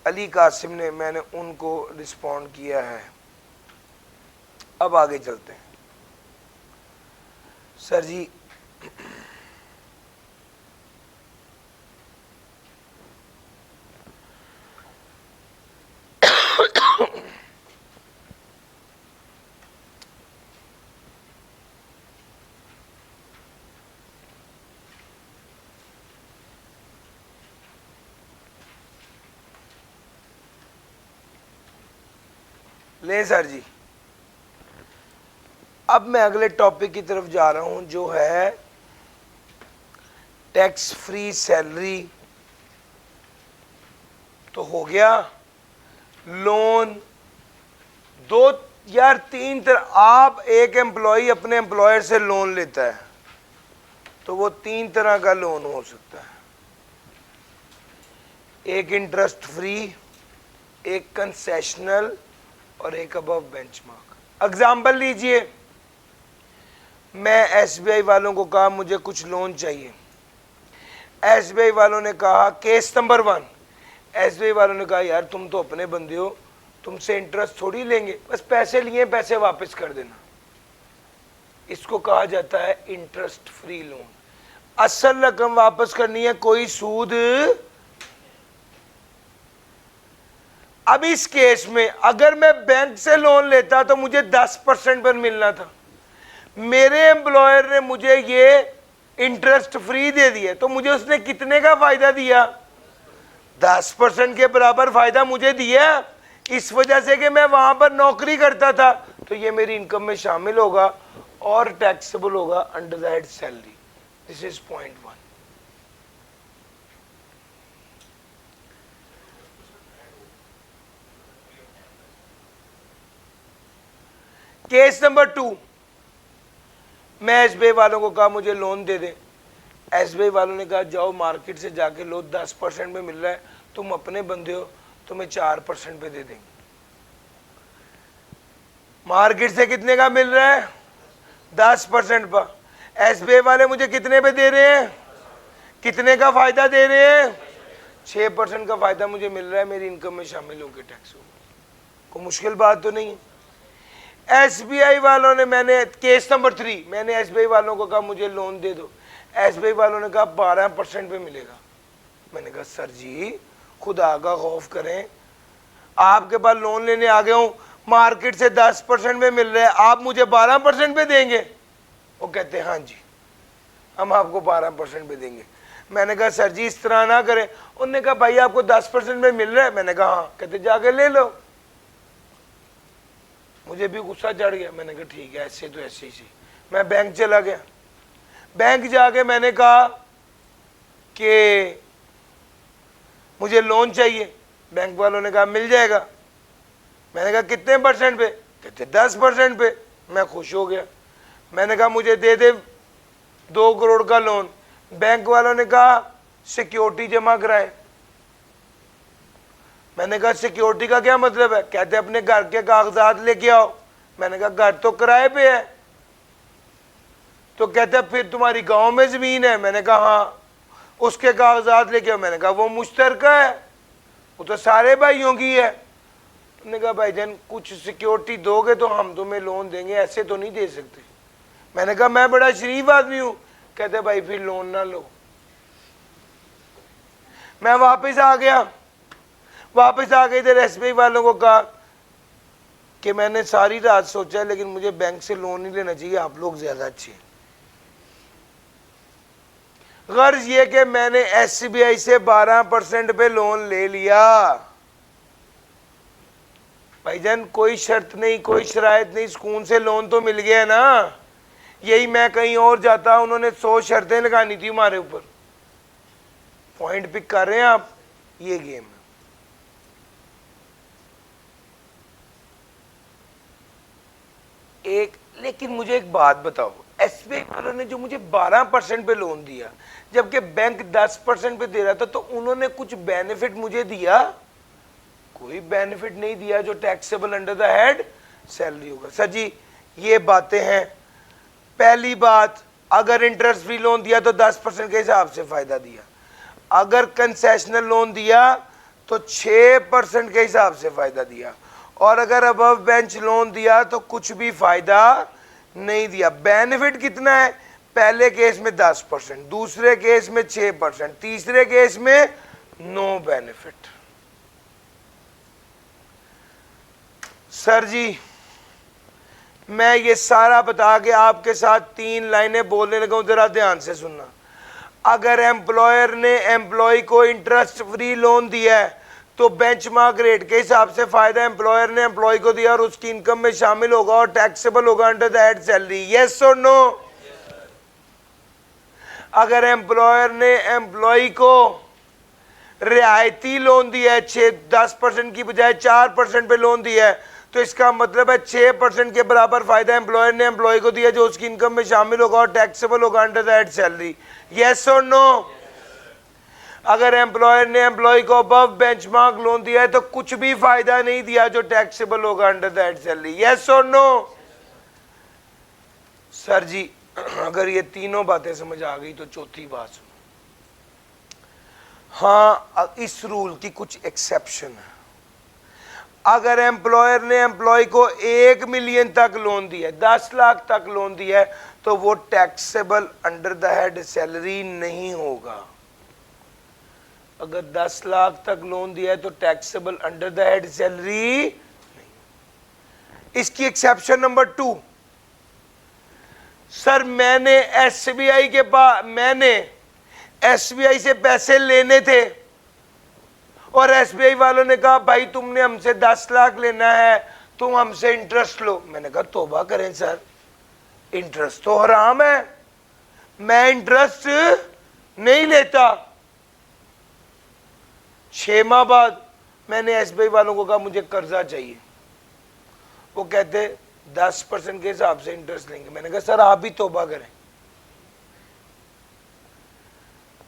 अली कासिम ने, मैंने उनको रिस्पॉन्ड किया है। अब आगे चलते हैं। सर जी ले सर जी, अब मैं अगले टॉपिक की तरफ जा रहा हूं जो है टैक्स फ्री सैलरी तो हो गया, लोन दो यार तीन तरह। आप एक एम्प्लॉय अपने एम्प्लॉयर से लोन लेता है तो वो तीन तरह का लोन हो सकता है, एक इंटरेस्ट फ्री, एक कंसेशनल और एक अबव बेंचमार्क। एग्जाम्पल लीजिए, मैं एसबीआई वालों को कहा मुझे कुछ लोन चाहिए, एसबीआई वालों ने कहा केस नंबर 1, एसबीआई वालों ने कहा यार तुम तो अपने बंदे हो, तुमसे इंटरेस्ट थोड़ी लेंगे, बस पैसे लिए पैसे वापस कर देना। इसको कहा जाता है इंटरेस्ट फ्री लोन। असल रकम वापस करनी है, कोई सूद। अब इस केस में अगर मैं बैंक से लोन लेता तो मुझे 10% पर मिलना था, मेरे एम्प्लॉयर ने मुझे ये इंटरेस्ट फ्री दे दिया तो मुझे उसने कितने का फायदा दिया? 10% के बराबर फायदा मुझे दिया, इस वजह से कि मैं वहां पर नौकरी करता था, तो ये मेरी इनकम में शामिल होगा और टैक्सेबल होगा under that salary. This is point 1। Case number 2, मैं एसबीआई वालों को कहा मुझे लोन दे दे, एसबीआई वालों ने कहा जाओ मार्केट से जाके लो, 10% में मिल रहा है, तुम अपने बंदे हो, तुम्हें 4% पे दे देंगे। मार्केट से कितने का मिल रहा है? 10% पर। एसबीआई वाले मुझे कितने पे दे रहे हैं? कितने का फायदा दे रहे हैं? 6% का फायदा मुझे मिल रहा है, मेरी इनकम में शामिल होकर टैक्स होगा। कोई मुश्किल बात तो नहीं। एसबीआई वालों ने, मैंने केस नंबर 3, मैंने एसबीआई वालों को कहा मुझे लोन दे दो, एसबीआई वालों ने कहा 12% पे मिलेगा। मैंने कहा सर जी खुदा का खौफ करें, आपके पास लोन लेने आ गया हूं, मार्केट से 10% में मिल रहा है, आप मुझे 12% पे देंगे? वो कहते हैं हाँ जी हम आपको 12% पे देंगे। मैंने कहा सर जी इस तरह ना करें। उन्होंने कहा भाई आपको 10% में मिल रहा है? मैंने कहा हाँ। कहते जाके ले लो। मुझे भी गुस्सा चढ़ गया, मैंने कहा ठीक है ऐसे तो ऐसे ही। मैं बैंक चला गया, बैंक जाके मैंने कहा कि मुझे लोन चाहिए, बैंक वालों ने कहा मिल जाएगा। मैंने कहा कितने % पे? कहते 10% पे। मैं खुश हो गया, मैंने कहा मुझे दे दे 2 करोड़ का लोन। बैंक वालों ने कहा सिक्योरिटी जमा कराए। मैंने कहा सिक्योरिटी का क्या मतलब है? कहते अपने घर के कागजात लेके आओ। मैंने कहा घर तो किराए पे है। तो कहते फिर तुम्हारी गांव में जमीन है? मैंने कहा हाँ। उसके कागजात लेके आओ। मैंने कहा वो मुश्तरका है, वो तो सारे भाइयों की है। उन्होंने कहा भाईजान कुछ सिक्योरिटी दोगे तो हम तुम्हें लोन देंगे, ऐसे तो नहीं दे सकते। मैंने कहा मैं बड़ा शरीफ आदमी हूं। कहते भाई फिर लोन ना लो। मैं वापस आ गया, वापस आ गए इधर एसबीआई वालों को कहा कि मैंने सारी रात सोचा है लेकिन मुझे बैंक से लोन नहीं लेना चाहिए, आप लोग ज्यादा अच्छे हैं। गर्ज ये कि मैंने एसबीआई से 12% पे लोन ले लिया, भाईजान कोई शर्त नहीं, कोई शरायत नहीं, सुकून से लोन तो मिल गया ना। यही मैं कहीं और जाता, उन्होंने 100 शर्तें लगानी थी हमारे ऊपर। पॉइंट पिक कर रहे हैं आप, ये गेम है। एक लेकिन मुझे एक बात बताओ, एसबीआई वालों ने जो मुझे 12% पे लोन दिया, जबकि बैंक 10% पे दे रहा था, तो उन्होंने कुछ बेनिफिट मुझे दिया? कोई बेनिफिट नहीं दिया जो taxable under the head salary होगा। सर जी ये बातें हैं। पहली बात, अगर इंटरेस्ट फ्री लोन दिया तो 10% के हिसाब से फायदा दिया, अगर कंसेशनल लोन दिया तो 6% के हिसाब से फायदा दिया, और अगर अबव बेंच लोन दिया तो कुछ भी फायदा नहीं दिया। बेनिफिट कितना है? पहले केस में 10%, दूसरे केस में 6%, तीसरे केस में नो बेनिफिट। सर जी मैं ये सारा बता के आपके साथ 3 लाइनें बोलने लगा हूं, जरा ध्यान से सुनना। अगर एम्प्लॉयर ने एम्प्लॉय को इंटरेस्ट फ्री लोन दिया है तो बेंचमार्क रेट के हिसाब से फायदा एम्प्लॉयर ने एम्प्लॉय को दिया और उसकी इनकम में शामिल होगा और टैक्सेबल होगा under the head salary. Yes और नो? अगर एम्प्लॉयर ने एम्प्लॉय को रियायती लोन दिया है, 10% की बजाय 4% पे लोन दिया है, तो इसका मतलब है 6% के बराबर फायदा एम्प्लॉयर ने एम्प्लॉय को दिया जो उसकी इनकम में शामिल होगा और टैक्सेबल होगा under the head salary. Yes और नो? अगर एम्प्लॉयर ने एम्प्लॉय को अबव बेंचमार्क लोन दिया है तो कुछ भी फायदा नहीं दिया जो टैक्सेबल होगा under the head salary. Yes और नो? सर जी अगर ये तीनों बातें समझ आ गई तो चौथी बात सुनो। हाँ इस रूल की कुछ एक्सेप्शन है। अगर एम्प्लॉयर ने एम्प्लॉय को 1 मिलियन तक लोन दिया है, 10 लाख तक लोन दिया है, तो वो taxable under the head salary नहीं होगा। अगर 10 लाख तक लोन दिया है तो taxable under the head salary नहीं। इसकी एक्सेप्शन नंबर 2, सर मैंने एसबीआई से पैसे लेने थे और एसबीआई वालों ने कहा भाई तुमने हमसे 10 लाख लेना है, तुम हमसे इंटरेस्ट लो। मैंने कहा तौबा करें सर, इंटरेस्ट तो हराम है, मैं इंटरेस्ट नहीं लेता। 6 माह बाद मैंने एसबीआई वालों को कहा मुझे कर्जा चाहिए, वो कहते 10% के हिसाब से इंटरेस्ट लेंगे। मैंने कहा सर आप भी तौबा करें।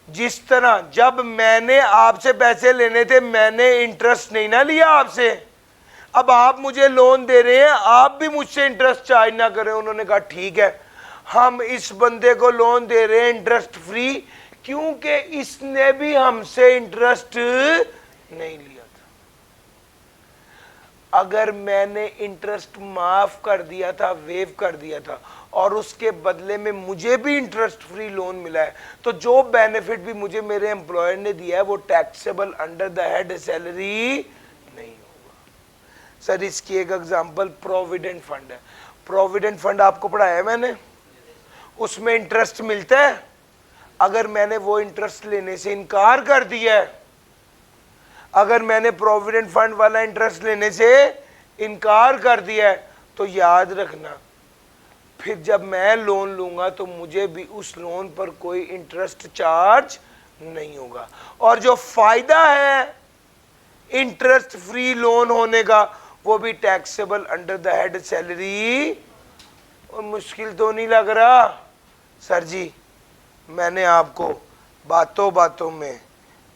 जिस तरह जब मैंने आपसे पैसे लेने थे मैंने इंटरेस्ट नहीं ना लिया आपसे, अब आप मुझे लोन दे रहे हैं, आप भी मुझसे इंटरेस्ट चार्ज ना करें। उन्होंने कहा ठीक है, हम इस बंदे को लोन दे रहे हैं इंटरेस्ट फ्री क्योंकि इसने भी हमसे इंटरेस्ट नहीं लिया था। अगर मैंने इंटरेस्ट माफ कर दिया था, वेव कर दिया था, और उसके बदले में मुझे भी इंटरेस्ट फ्री लोन मिला है, तो जो बेनिफिट भी मुझे मेरे एम्प्लॉयर ने दिया है वो taxable under the head salary नहीं होगा। सर इसकी एक एग्जांपल प्रोविडेंट फंड है। प्रोविडेंट फंड आपको पढ़ाया है मैंने, उसमें इंटरेस्ट मिलता है। अगर मैंने वो इंटरेस्ट लेने से इनकार कर दिया है, अगर मैंने प्रोविडेंट फंड वाला इंटरेस्ट लेने से इनकार कर दिया है, तो याद रखना फिर जब मैं लोन लूंगा तो मुझे भी उस लोन पर कोई इंटरेस्ट चार्ज नहीं होगा। और जो फायदा है इंटरेस्ट फ्री लोन होने का वो भी taxable under the head salary. और मुश्किल तो नहीं लग रहा? सर जी मैंने आपको बातों बातों में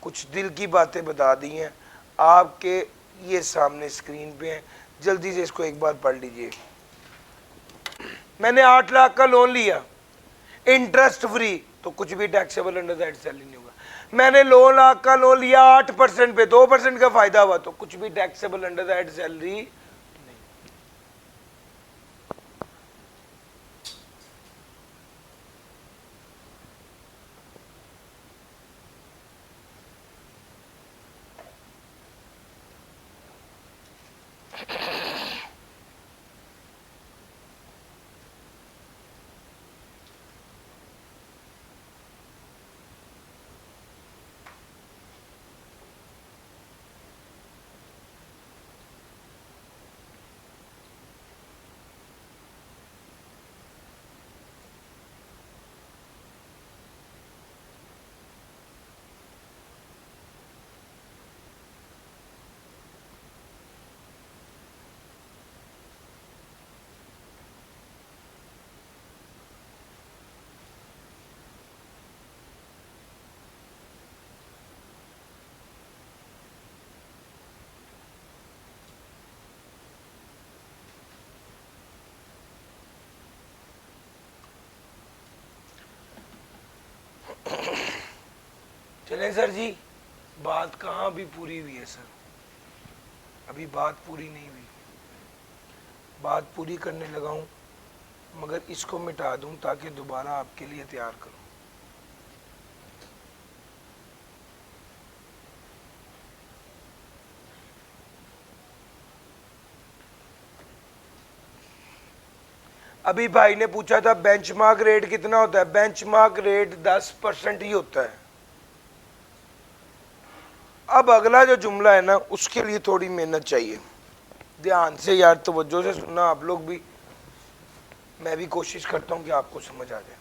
कुछ दिल की बातें बता दी हैं, आपके ये सामने स्क्रीन पे हैं, जल्दी से इसको एक बार पढ़ लीजिए। मैंने 8 लाख का लोन लिया इंटरेस्ट फ्री, तो कुछ भी taxable under the head salary नहीं होगा। मैंने 9 लाख का लोन लिया 8% पे, 2% का फायदा हुआ, तो कुछ भी taxable under the head salary. करें सर जी? बात कहाँ भी पूरी हुई है सर, अभी बात पूरी नहीं हुई। बात पूरी करने लगा हूँ, मगर इसको मिटा दूँ ताकि दोबारा आपके लिए तैयार करूँ। अभी भाई ने पूछा था बेंचमार्क रेट कितना होता है। बेंचमार्क रेट 10% ही होता है। अब अगला जो जुमला है ना, उसके लिए थोड़ी मेहनत चाहिए। ध्यान से यार, तवज्जो से सुनना आप लोग भी, मैं भी कोशिश करता हूं कि आपको समझ आ जाए।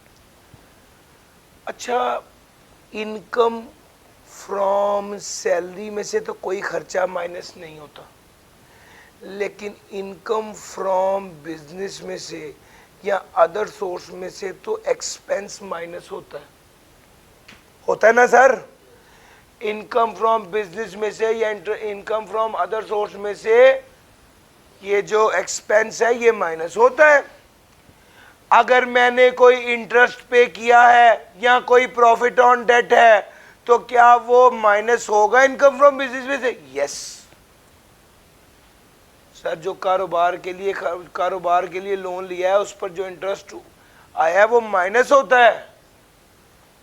अच्छा, इनकम फ्रॉम सैलरी में से तो कोई खर्चा माइनस नहीं होता, लेकिन इनकम फ्रॉम बिजनेस में से या अदर सोर्स में से तो एक्सपेंस माइनस होता है ना सर? इनकम फ्रॉम बिजनेस में से या इनकम फ्रॉम अदर सोर्स में से ये जो एक्सपेंस है ये माइनस होता है। अगर मैंने कोई इंटरेस्ट पे किया है या कोई प्रॉफिट ऑन डेट है तो क्या वो माइनस होगा इनकम फ्रॉम बिजनेस में से? Yes sir. जो कारोबार के लिए लोन लिया है उस पर जो इंटरेस्ट आया है वो माइनस होता है।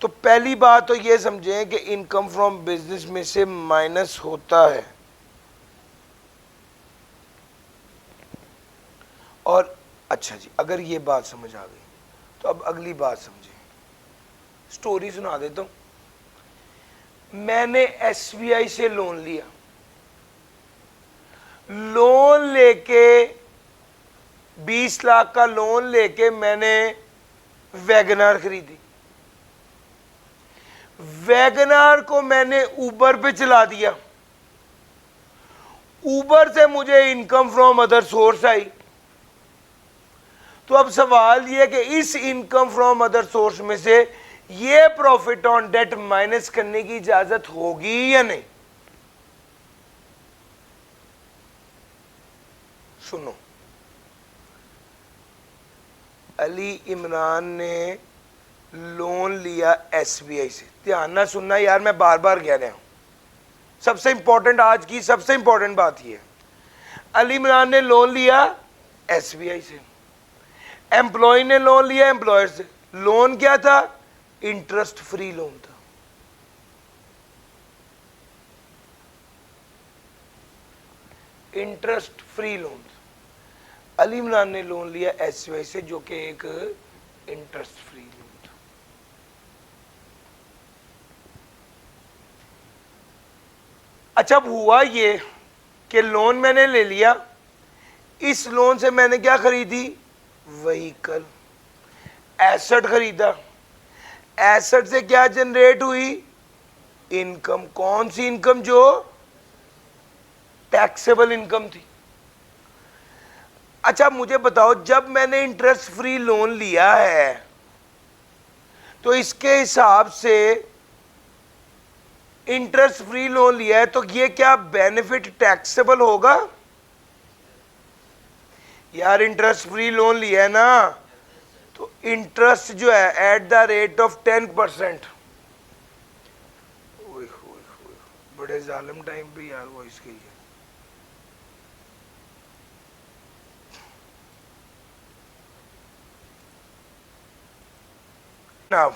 तो पहली बात तो ये समझें कि इनकम फ्रॉम बिजनेस में से माइनस होता है। और अच्छा जी, अगर ये बात समझ आ गई तो अब अगली बात समझें। स्टोरी सुना देता हूं। मैंने एसबीआई से लोन लिया, लोन लेके 20 लाख का लोन लेके मैंने वैगनार खरीदी। वैगनार को मैंने ऊबर पे चला दिया, ऊबर से मुझे income from other source I. तो अब सवाल यह कि इस इनकम फ्रॉम अदर सोर्स में से ये प्रॉफिट ऑन डेट माइनस करने की इजाजत होगी या नहीं? सुनो, अली इमरान ने लोन लिया एसबीआई से। ध्यान ना सुनना यार, मैं बार बार कह रहा हूं, सबसे इंपॉर्टेंट, आज की सबसे इंपॉर्टेंट बात यह है, अली इमरान ने लोन लिया एसबीआई से, एम्प्लॉय ने लोन लिया एम्प्लॉयर से। लोन क्या था? इंटरेस्ट फ्री लोन था। इंटरेस्ट फ्री लोन था। अली इमरान ने लोन लिया एसबीआई से जो कि एक इंटरेस्ट फ्री लोन था। अच्छा, अब हुआ ये कि लोन मैंने ले लिया, इस लोन से मैंने क्या खरीदी? व्हीकल, एसेट खरीदा। एसेट से क्या जनरेट हुई? इनकम। कौन सी इनकम? जो टैक्सेबल इनकम थी। अच्छा मुझे बताओ, जब मैंने इंटरेस्ट फ्री लोन लिया है तो इसके हिसाब से इंटरेस्ट फ्री लोन लिया है तो ये क्या बेनिफिट टैक्सेबल होगा? यार इंटरेस्ट फ्री लोन लिया है ना, तो इंटरेस्ट जो है एट द रेट ऑफ 10%। बड़े जालिम टाइम पे यार वो इसके लिए ना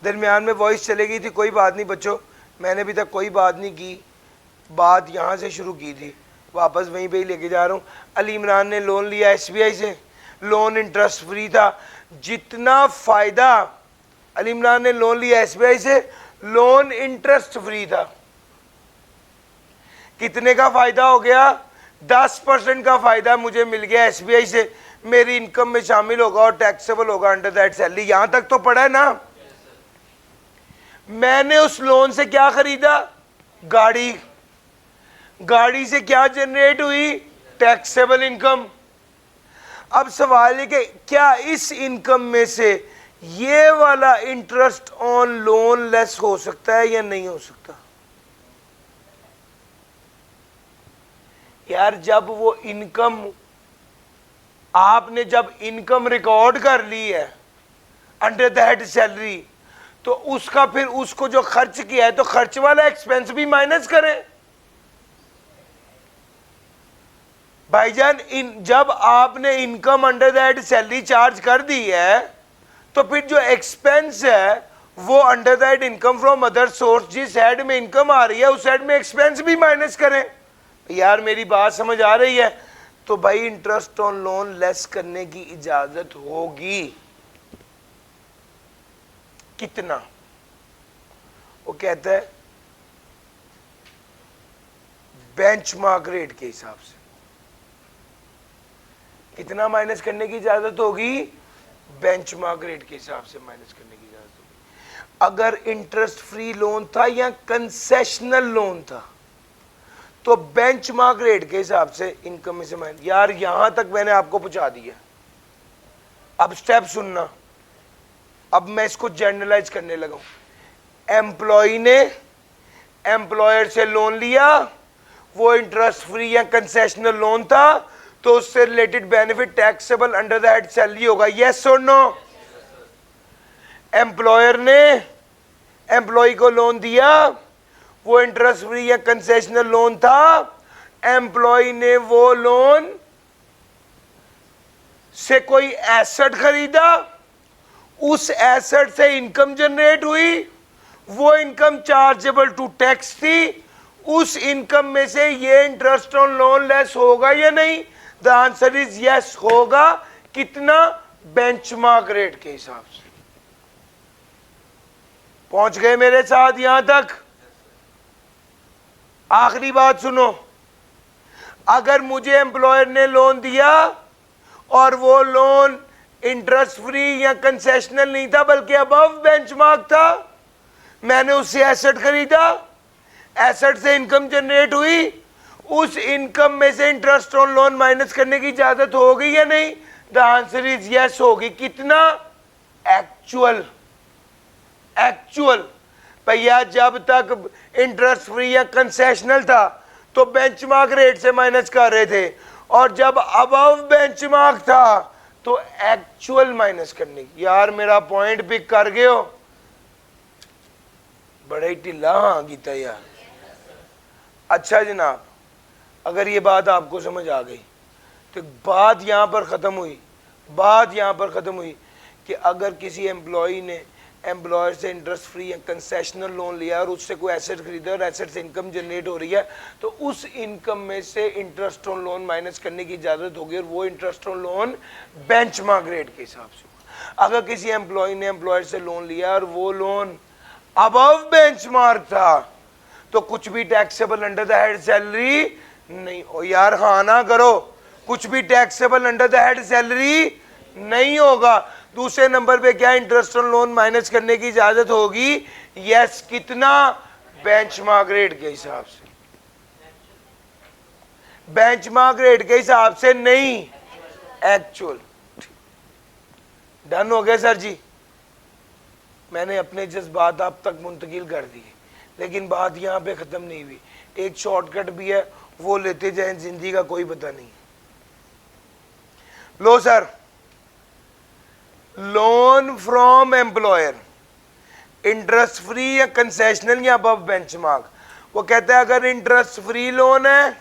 दरमियान में वॉइस चले गई थी। कोई बात नहीं बच्चों, मैंने अभी तक कोई बात नहीं की, बात यहाँ से शुरू की थी, वापस वहीं पे ही लेके जा रहा हूँ। अली इमरान ने लोन लिया एसबीआई से, लोन इंटरेस्ट फ्री था। जितना फायदा अली इमरान ने लोन लिया एसबीआई से, लोन इंटरेस्ट फ्री था। कितने का फायदा हो गया? 10% का फायदा मुझे मिल गया एसबीआई से, मेरी इनकम में शामिल होगा और टैक्सेबल होगा अंडर दैट सैलरी। यहां तक तो पड़ा है ना? मैंने उस लोन से क्या खरीदा? गाड़ी। गाड़ी से क्या जनरेट हुई? Taxable income. अब सवाल है कि क्या इस इनकम में से ये वाला इंटरेस्ट ऑन लोन लेस हो सकता है या नहीं हो सकता? यार जब वो इनकम, आपने जब इनकम रिकॉर्ड कर ली है अंडर दैट सैलरी, तो उसका फिर उसको जो खर्च किया है तो खर्च वाला एक्सपेंस भी माइनस करें भाईजान। जब आपने income under that salary charge कर दी है तो फिर जो एक्सपेंस है वो under that income from other source, जिस हेड में इनकम आ रही है उस हेड में एक्सपेंस भी माइनस करें। यार मेरी बात समझ आ रही है? तो भाई इंटरेस्ट ऑन लोन लेस करने की इजाजत होगी। कितना? वो कहता है बेंचमार्क रेट के हिसाब से। कितना माइनस करने की इजाजत होगी? बेंचमार्क रेट के हिसाब से माइनस करने की इजाजत होगी। अगर इंटरेस्ट फ्री लोन था या कंसेशनल लोन था तो बेंचमार्क रेट के हिसाब से इनकम में से माइनस। यार यहां तक मैंने आपको पहुंचा दिया, अब स्टेप सुनना। अब मैं इसको जनरलाइज करने लगा हूं। एम्प्लॉय ने एम्प्लॉयर से लोन लिया, वो इंटरेस्ट फ्री या कंसेशनल लोन था, तो उससे related benefit taxable under the head salary होगा। यस और नो? एम्प्लॉयर ने एम्प्लॉय को लोन दिया, वो इंटरेस्ट फ्री या कंसेशनल लोन था, एम्प्लॉय ने वो लोन से कोई एसेट खरीदा, उस एसेट से इनकम जनरेट हुई, वो इनकम चार्जेबल टू टैक्स थी, उस इनकम में से ये इंटरेस्ट ऑन लोन लेस होगा या नहीं? द आंसर इज यस, होगा। कितना? बेंचमार्क रेट के हिसाब से। पहुंच गए मेरे साथ यहां तक? आखिरी बात सुनो, अगर मुझे एम्प्लॉयर ने लोन दिया और वो लोन इंटरेस्ट फ्री या कंसेशनल नहीं था बल्कि अबव बेंचमार्क था, मैंने उससे एसेट खरीदा, एसेट से इनकम जनरेट हुई, उस इनकम में से इंटरेस्ट ऑन लोन माइनस करने की इजाजत होगी या नहीं? द आंसर इज यस, होगी। कितना? एक्चुअल। एक्चुअल भैया, जब तक इंटरेस्ट फ्री या कंसेशनल था तो बेंचमार्क रेट से माइनस कर रहे थे, और जब अबव बेंचमार्क था तो एक्चुअल माइनस करने की। यार मेरा पॉइंट पिक कर गए हो? बड़ा ही ढिला हाँ गीता यार। अच्छा जनाब, अगर ये बात आपको समझ आ गई तो बात यहां पर खत्म हुई। बात यहां पर खत्म हुई कि अगर किसी एम्प्लॉय ने एम्प्लॉयर से इंटरेस्ट फ्री या कंसेशनल लोन लिया और उससे कोई एसेट खरीदा और एसेट से इनकम जनरेट हो रही है, तो उस इनकम में से इंटरेस्ट ऑन लोन माइनस करने की इजाजत होगी, और वो interest on loan benchmark rate के हिसाब से। अगर किसी एम्प्लॉय ने एम्प्लॉयर से लोन लिया और वो लोन अबव बेंचमार्क था तो कुछ भी taxable under the head salary नहीं हो। यार हाँ ना करो, कुछ भी taxable under the head salary नहीं होगा। दूसरे नंबर पे क्या? इंटरेस्ट ऑन लोन माइनस करने की इजाजत होगी। यस। कितना? बेंचमार्क रेट के हिसाब से। बेंचमार्क रेट के हिसाब से नहीं, एक्चुअल। डन हो गया सर जी? मैंने अपने जज्बात आप तक मुंतकिल कर दिए, लेकिन बात यहां पे खत्म नहीं हुई। एक शॉर्टकट भी है, वो लेते जाएं, जिंदगी का कोई पता नहीं। लो sir, loan from employer interest free या कंसेशनल या अबव बेंचमार्क। वो कहता है अगर इंटरेस्ट फ्री लोन है,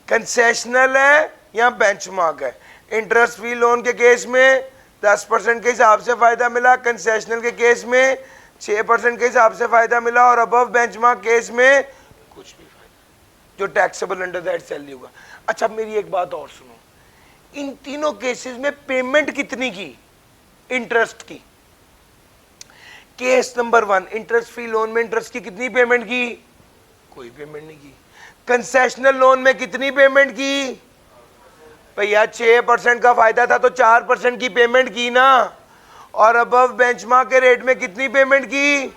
कंसेशनल है या बेंचमार्क है। इंटरेस्ट फ्री लोन के केस में 10% के हिसाब से फायदा मिला, कंसेशनल के केस में 6% के हिसाब से फायदा मिला, और अबव बेंचमार्क केस में कुछ भी फायदा जो टैक्सेबल अंडर दैट सैलरी होगा। अच्छा मेरी एक बात और सुनो, इन तीनों केसेस में पेमेंट कितनी की? इंटरेस्ट की। Case number 1 interest free loan में इंटरेस्ट की कितनी पेमेंट की? कोई पेमेंट नहीं की। कंसेशनल लोन में कितनी पेमेंट की? भैया 6% का फायदा था तो 4% की पेमेंट की ना। और अबव बेंचमार्क के रेट में कितनी पेमेंट की?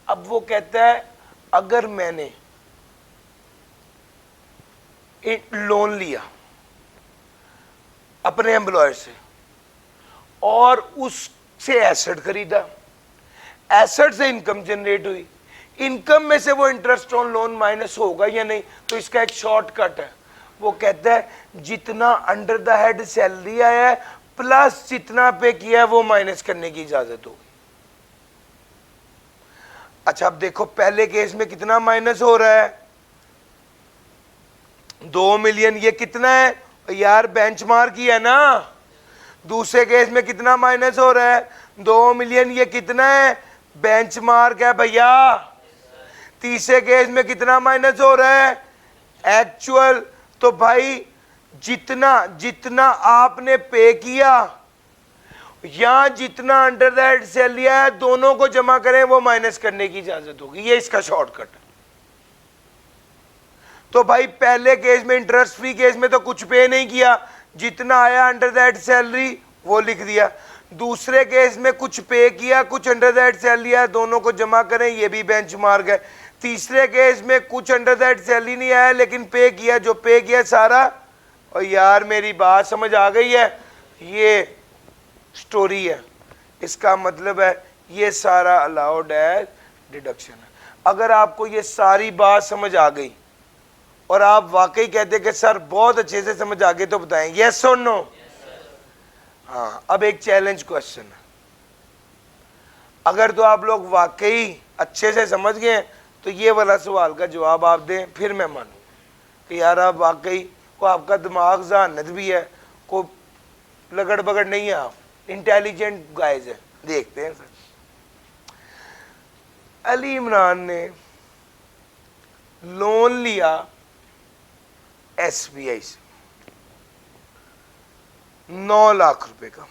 अब वो कहता है अगर मैंने लोन लिया अपने एम्प्लॉयर से और उससे एसेट खरीदा, एसेट से इनकम जनरेट हुई, इनकम में से वो इंटरेस्ट ऑन लोन माइनस होगा या नहीं? तो इसका एक शॉर्टकट है, वो कहता है जितना अंडर द हेड सैलरी आया है प्लस जितना पे किया है वो माइनस करने की इजाजत होगी। अच्छा अब देखो पहले केस में कितना माइनस हो रहा है, 2 मिलियन, ये कितना है यार, बेंचमार्क ही है ना। दूसरे केस में कितना माइनस हो रहा है, 2 मिलियन, ये कितना है, बेंचमार्क है भैया। तीसरे केस में कितना माइनस हो रहा है, एक्चुअल। तो भाई जितना जितना आपने पे किया या जितना अंडर द हेड सेल लिया है, दोनों को जमा करें, वो माइनस करने की इजाजत होगी। ये इसका शॉर्टकट है। तो भाई पहले केस में, इंटरेस्ट फ्री केस में तो कुछ पे नहीं किया, जितना आया अंडर द हेड सैलरी वो लिख दिया। दूसरे केस में कुछ पे किया, कुछ अंडर द हेड सैलरी लिया, दोनों को जमा करें, ये भी बेंचमार्क है। तीसरे केस में कुछ अंडर द हेड सैलरी नहीं आया लेकिन पे किया, जो पे किया सारा। और यार मेरी बात समझ आ गई है, ये स्टोरी है। इसका मतलब है ये सारा अलाउड एज डिडक्शन है। अगर आपको ये सारी बात समझ आ गई और आप वाकई कहते कि सर बहुत अच्छे से समझ आ गए, तो बताएं यस और नो। हाँ, अब एक चैलेंज क्वेश्चन है। अगर तो आप लोग वाकई अच्छे से समझ गए तो ये वाला सवाल का जवाब आप दें, फिर मैं मानूँ कि यार आप वाकई को आपका दिमाग जहानत भी है, को लगड़ बगड़ नहीं है, आप इंटेलिजेंट गाइज है। देखते हैं सर, अली इमरान ने लोन लिया SBI से 9 लाख रुपए का,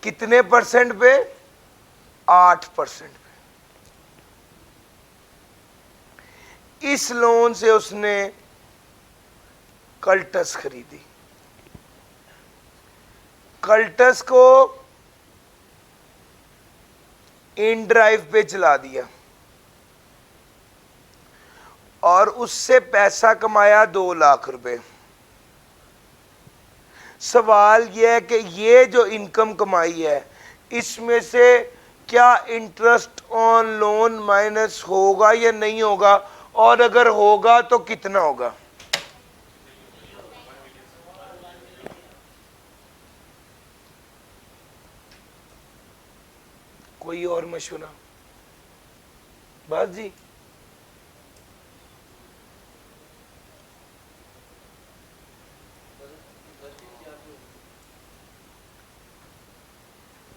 कितने परसेंट पे, 8% पे। इस लोन से उसने कल्टस खरीदी, कल्टस को इन ड्राइव पे चला दिया और उससे पैसा कमाया 2 लाख रुपए। सवाल यह है कि ये जो इनकम कमाई है इसमें से क्या इंटरेस्ट ऑन लोन माइनस होगा या नहीं होगा, और अगर होगा तो कितना होगा। कोई और मशवरा, बस जी।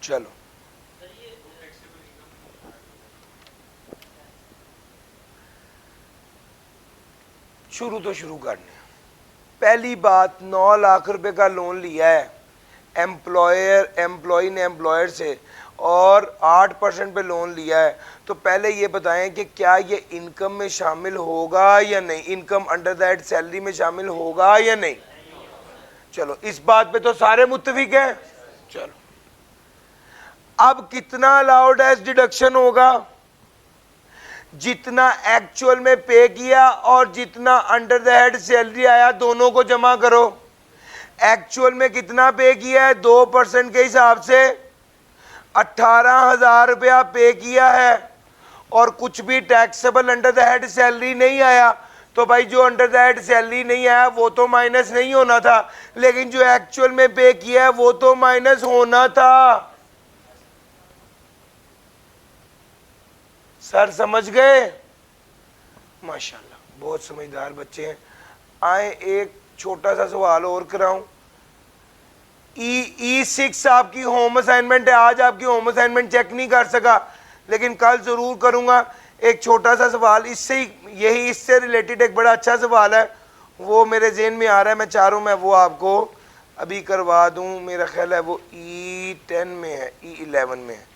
चलो शुरू तो शुरू करने। पहली बात, 9 लाख रुपए का लोन लिया है एम्प्लॉय ने एम्प्लॉयर से, और 8% पे लोन लिया है। तो पहले ये बताएं कि क्या ये इनकम में शामिल होगा या नहीं, इनकम अंडर दैट सैलरी में शामिल होगा या नहीं। चलो इस बात पे तो सारे मुत्तफिक हैं। चलो अब कितना अलाउड एज डिडक्शन होगा, जितना एक्चुअल में पे किया और जितना अंडर द हेड सैलरी आया, दोनों को जमा करो। एक्चुअल में कितना पे किया है, 2% के हिसाब से 18,000 रुपया पे किया है, और कुछ भी taxable under the head salary नहीं आया। तो भाई जो अंडर द हेड सैलरी नहीं आया वो तो माइनस नहीं होना था, लेकिन जो एक्चुअल में पे किया है वो तो माइनस होना था। सर समझ गए, माशाल्लाह बहुत समझदार बच्चे हैं। आए एक छोटा सा सवाल और कराऊं। E6 आपकी होम असाइनमेंट है, आज आपकी होम असाइनमेंट चेक नहीं कर सका, लेकिन कल जरूर करूंगा। एक छोटा सा सवाल इससे ही, यही इससे रिलेटेड एक बड़ा अच्छा सवाल है, वो मेरे जेहन में आ रहा है, मैं चाह रहा हूँ मैं वो आपको अभी करवा दूं। मेरा ख्याल है वो E10 में है, E11 में है।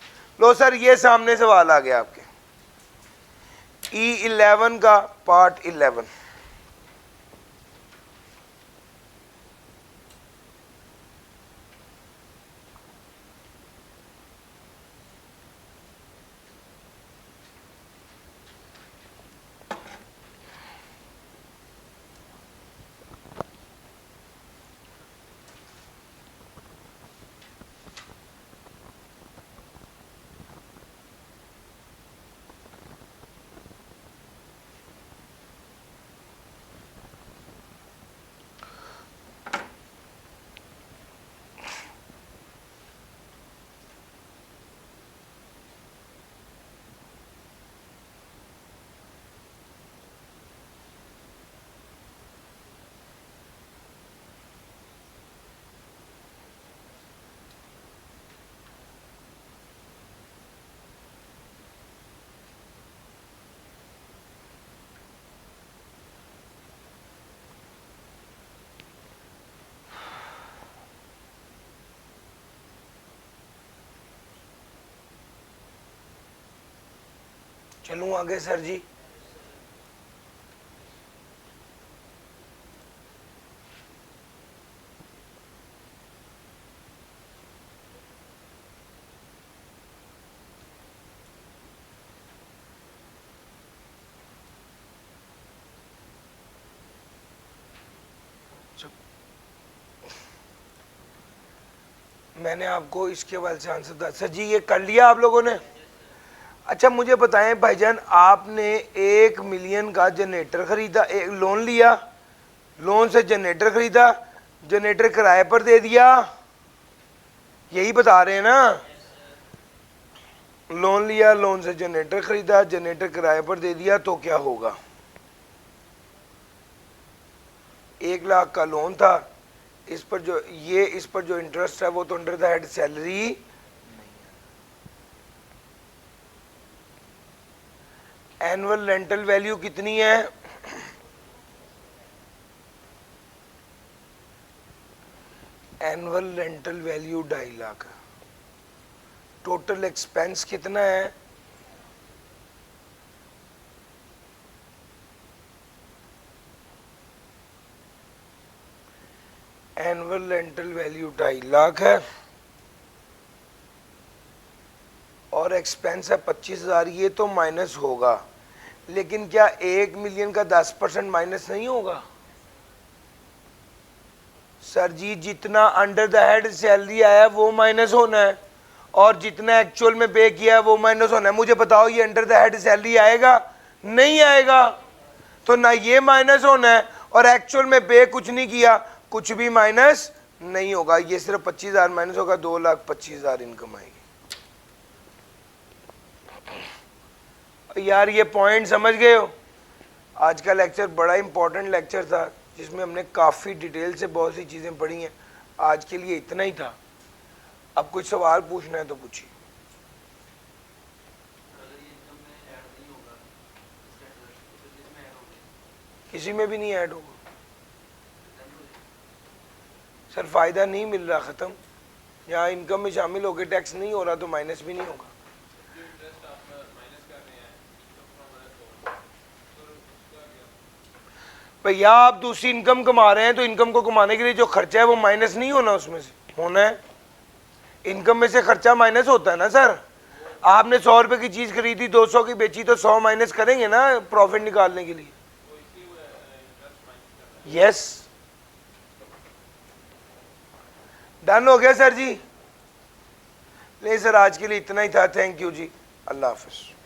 लो सर ये सामने सवाल आ गया आपके, E11 का पार्ट 11। चलूं आगे सर जी? मैंने आपको इसके बारे से आंसर दिया सर जी, ये कर लिया आप लोगों ने? अच्छा मुझे बताएं भाईजान, आपने 1 मिलियन का जनरेटर खरीदा, एक लोन लिया, लोन से जनरेटर खरीदा, जनरेटर किराए पर दे दिया, यही बता रहे हैं ना? लोन लिया, लोन से जनरेटर खरीदा, जनरेटर किराए पर दे दिया, तो क्या होगा? 1 लाख का लोन था, इस पर जो इंटरेस्ट है वो तो अंडर द हेड सैलरी नहीं है। एनुअल रेंटल वैल्यू कितनी है? Annual rental value 2.5 lakh. Total expense कितना है? एनुअल रेंटल वैल्यू 2.5 लाख है और एक्सपेंस है 25,000। ये तो माइनस होगा, लेकिन क्या 1 मिलियन का 10% माइनस नहीं होगा? सर जी, जितना अंडर द हेड सैलरी आया वो माइनस होना है और जितना एक्चुअल में पे किया है वो माइनस होना है। मुझे बताओ ये अंडर द हेड सैलरी आएगा? नहीं आएगा। तो ना ये माइनस होना है और एक्चुअल में पे कुछ नहीं किया, कुछ भी माइनस नहीं होगा। ये सिर्फ 25,000 माइनस होगा, 2,25,000 इनकम आएगी। यार ये पॉइंट समझ गए हो? आज का लेक्चर बड़ा इंपॉर्टेंट लेक्चर था जिसमें हमने काफ़ी डिटेल से बहुत सी चीज़ें पढ़ी हैं। आज के लिए इतना ही था। अब कुछ सवाल पूछना है तो पूछिए। किसी में भी नहीं ऐड होगा सर, फ़ायदा नहीं मिल रहा, ख़त्म। यहाँ इनकम में शामिल होकर टैक्स नहीं हो रहा तो माइनस भी नहीं होगा। भैया आप दूसरी इनकम कमा रहे हैं तो इनकम को कमाने के लिए जो खर्चा है वो माइनस नहीं होना, उसमें से होना है। इनकम में से खर्चा माइनस होता है ना सर। आपने 100 रुपए की चीज खरीदी, 200 की बेची, तो 100 माइनस करेंगे ना प्रॉफिट निकालने के लिए। यस, डन हो गया सर जी? नहीं सर, आज के लिए इतना ही था। थैंक यू जी, अल्लाह हाफिज।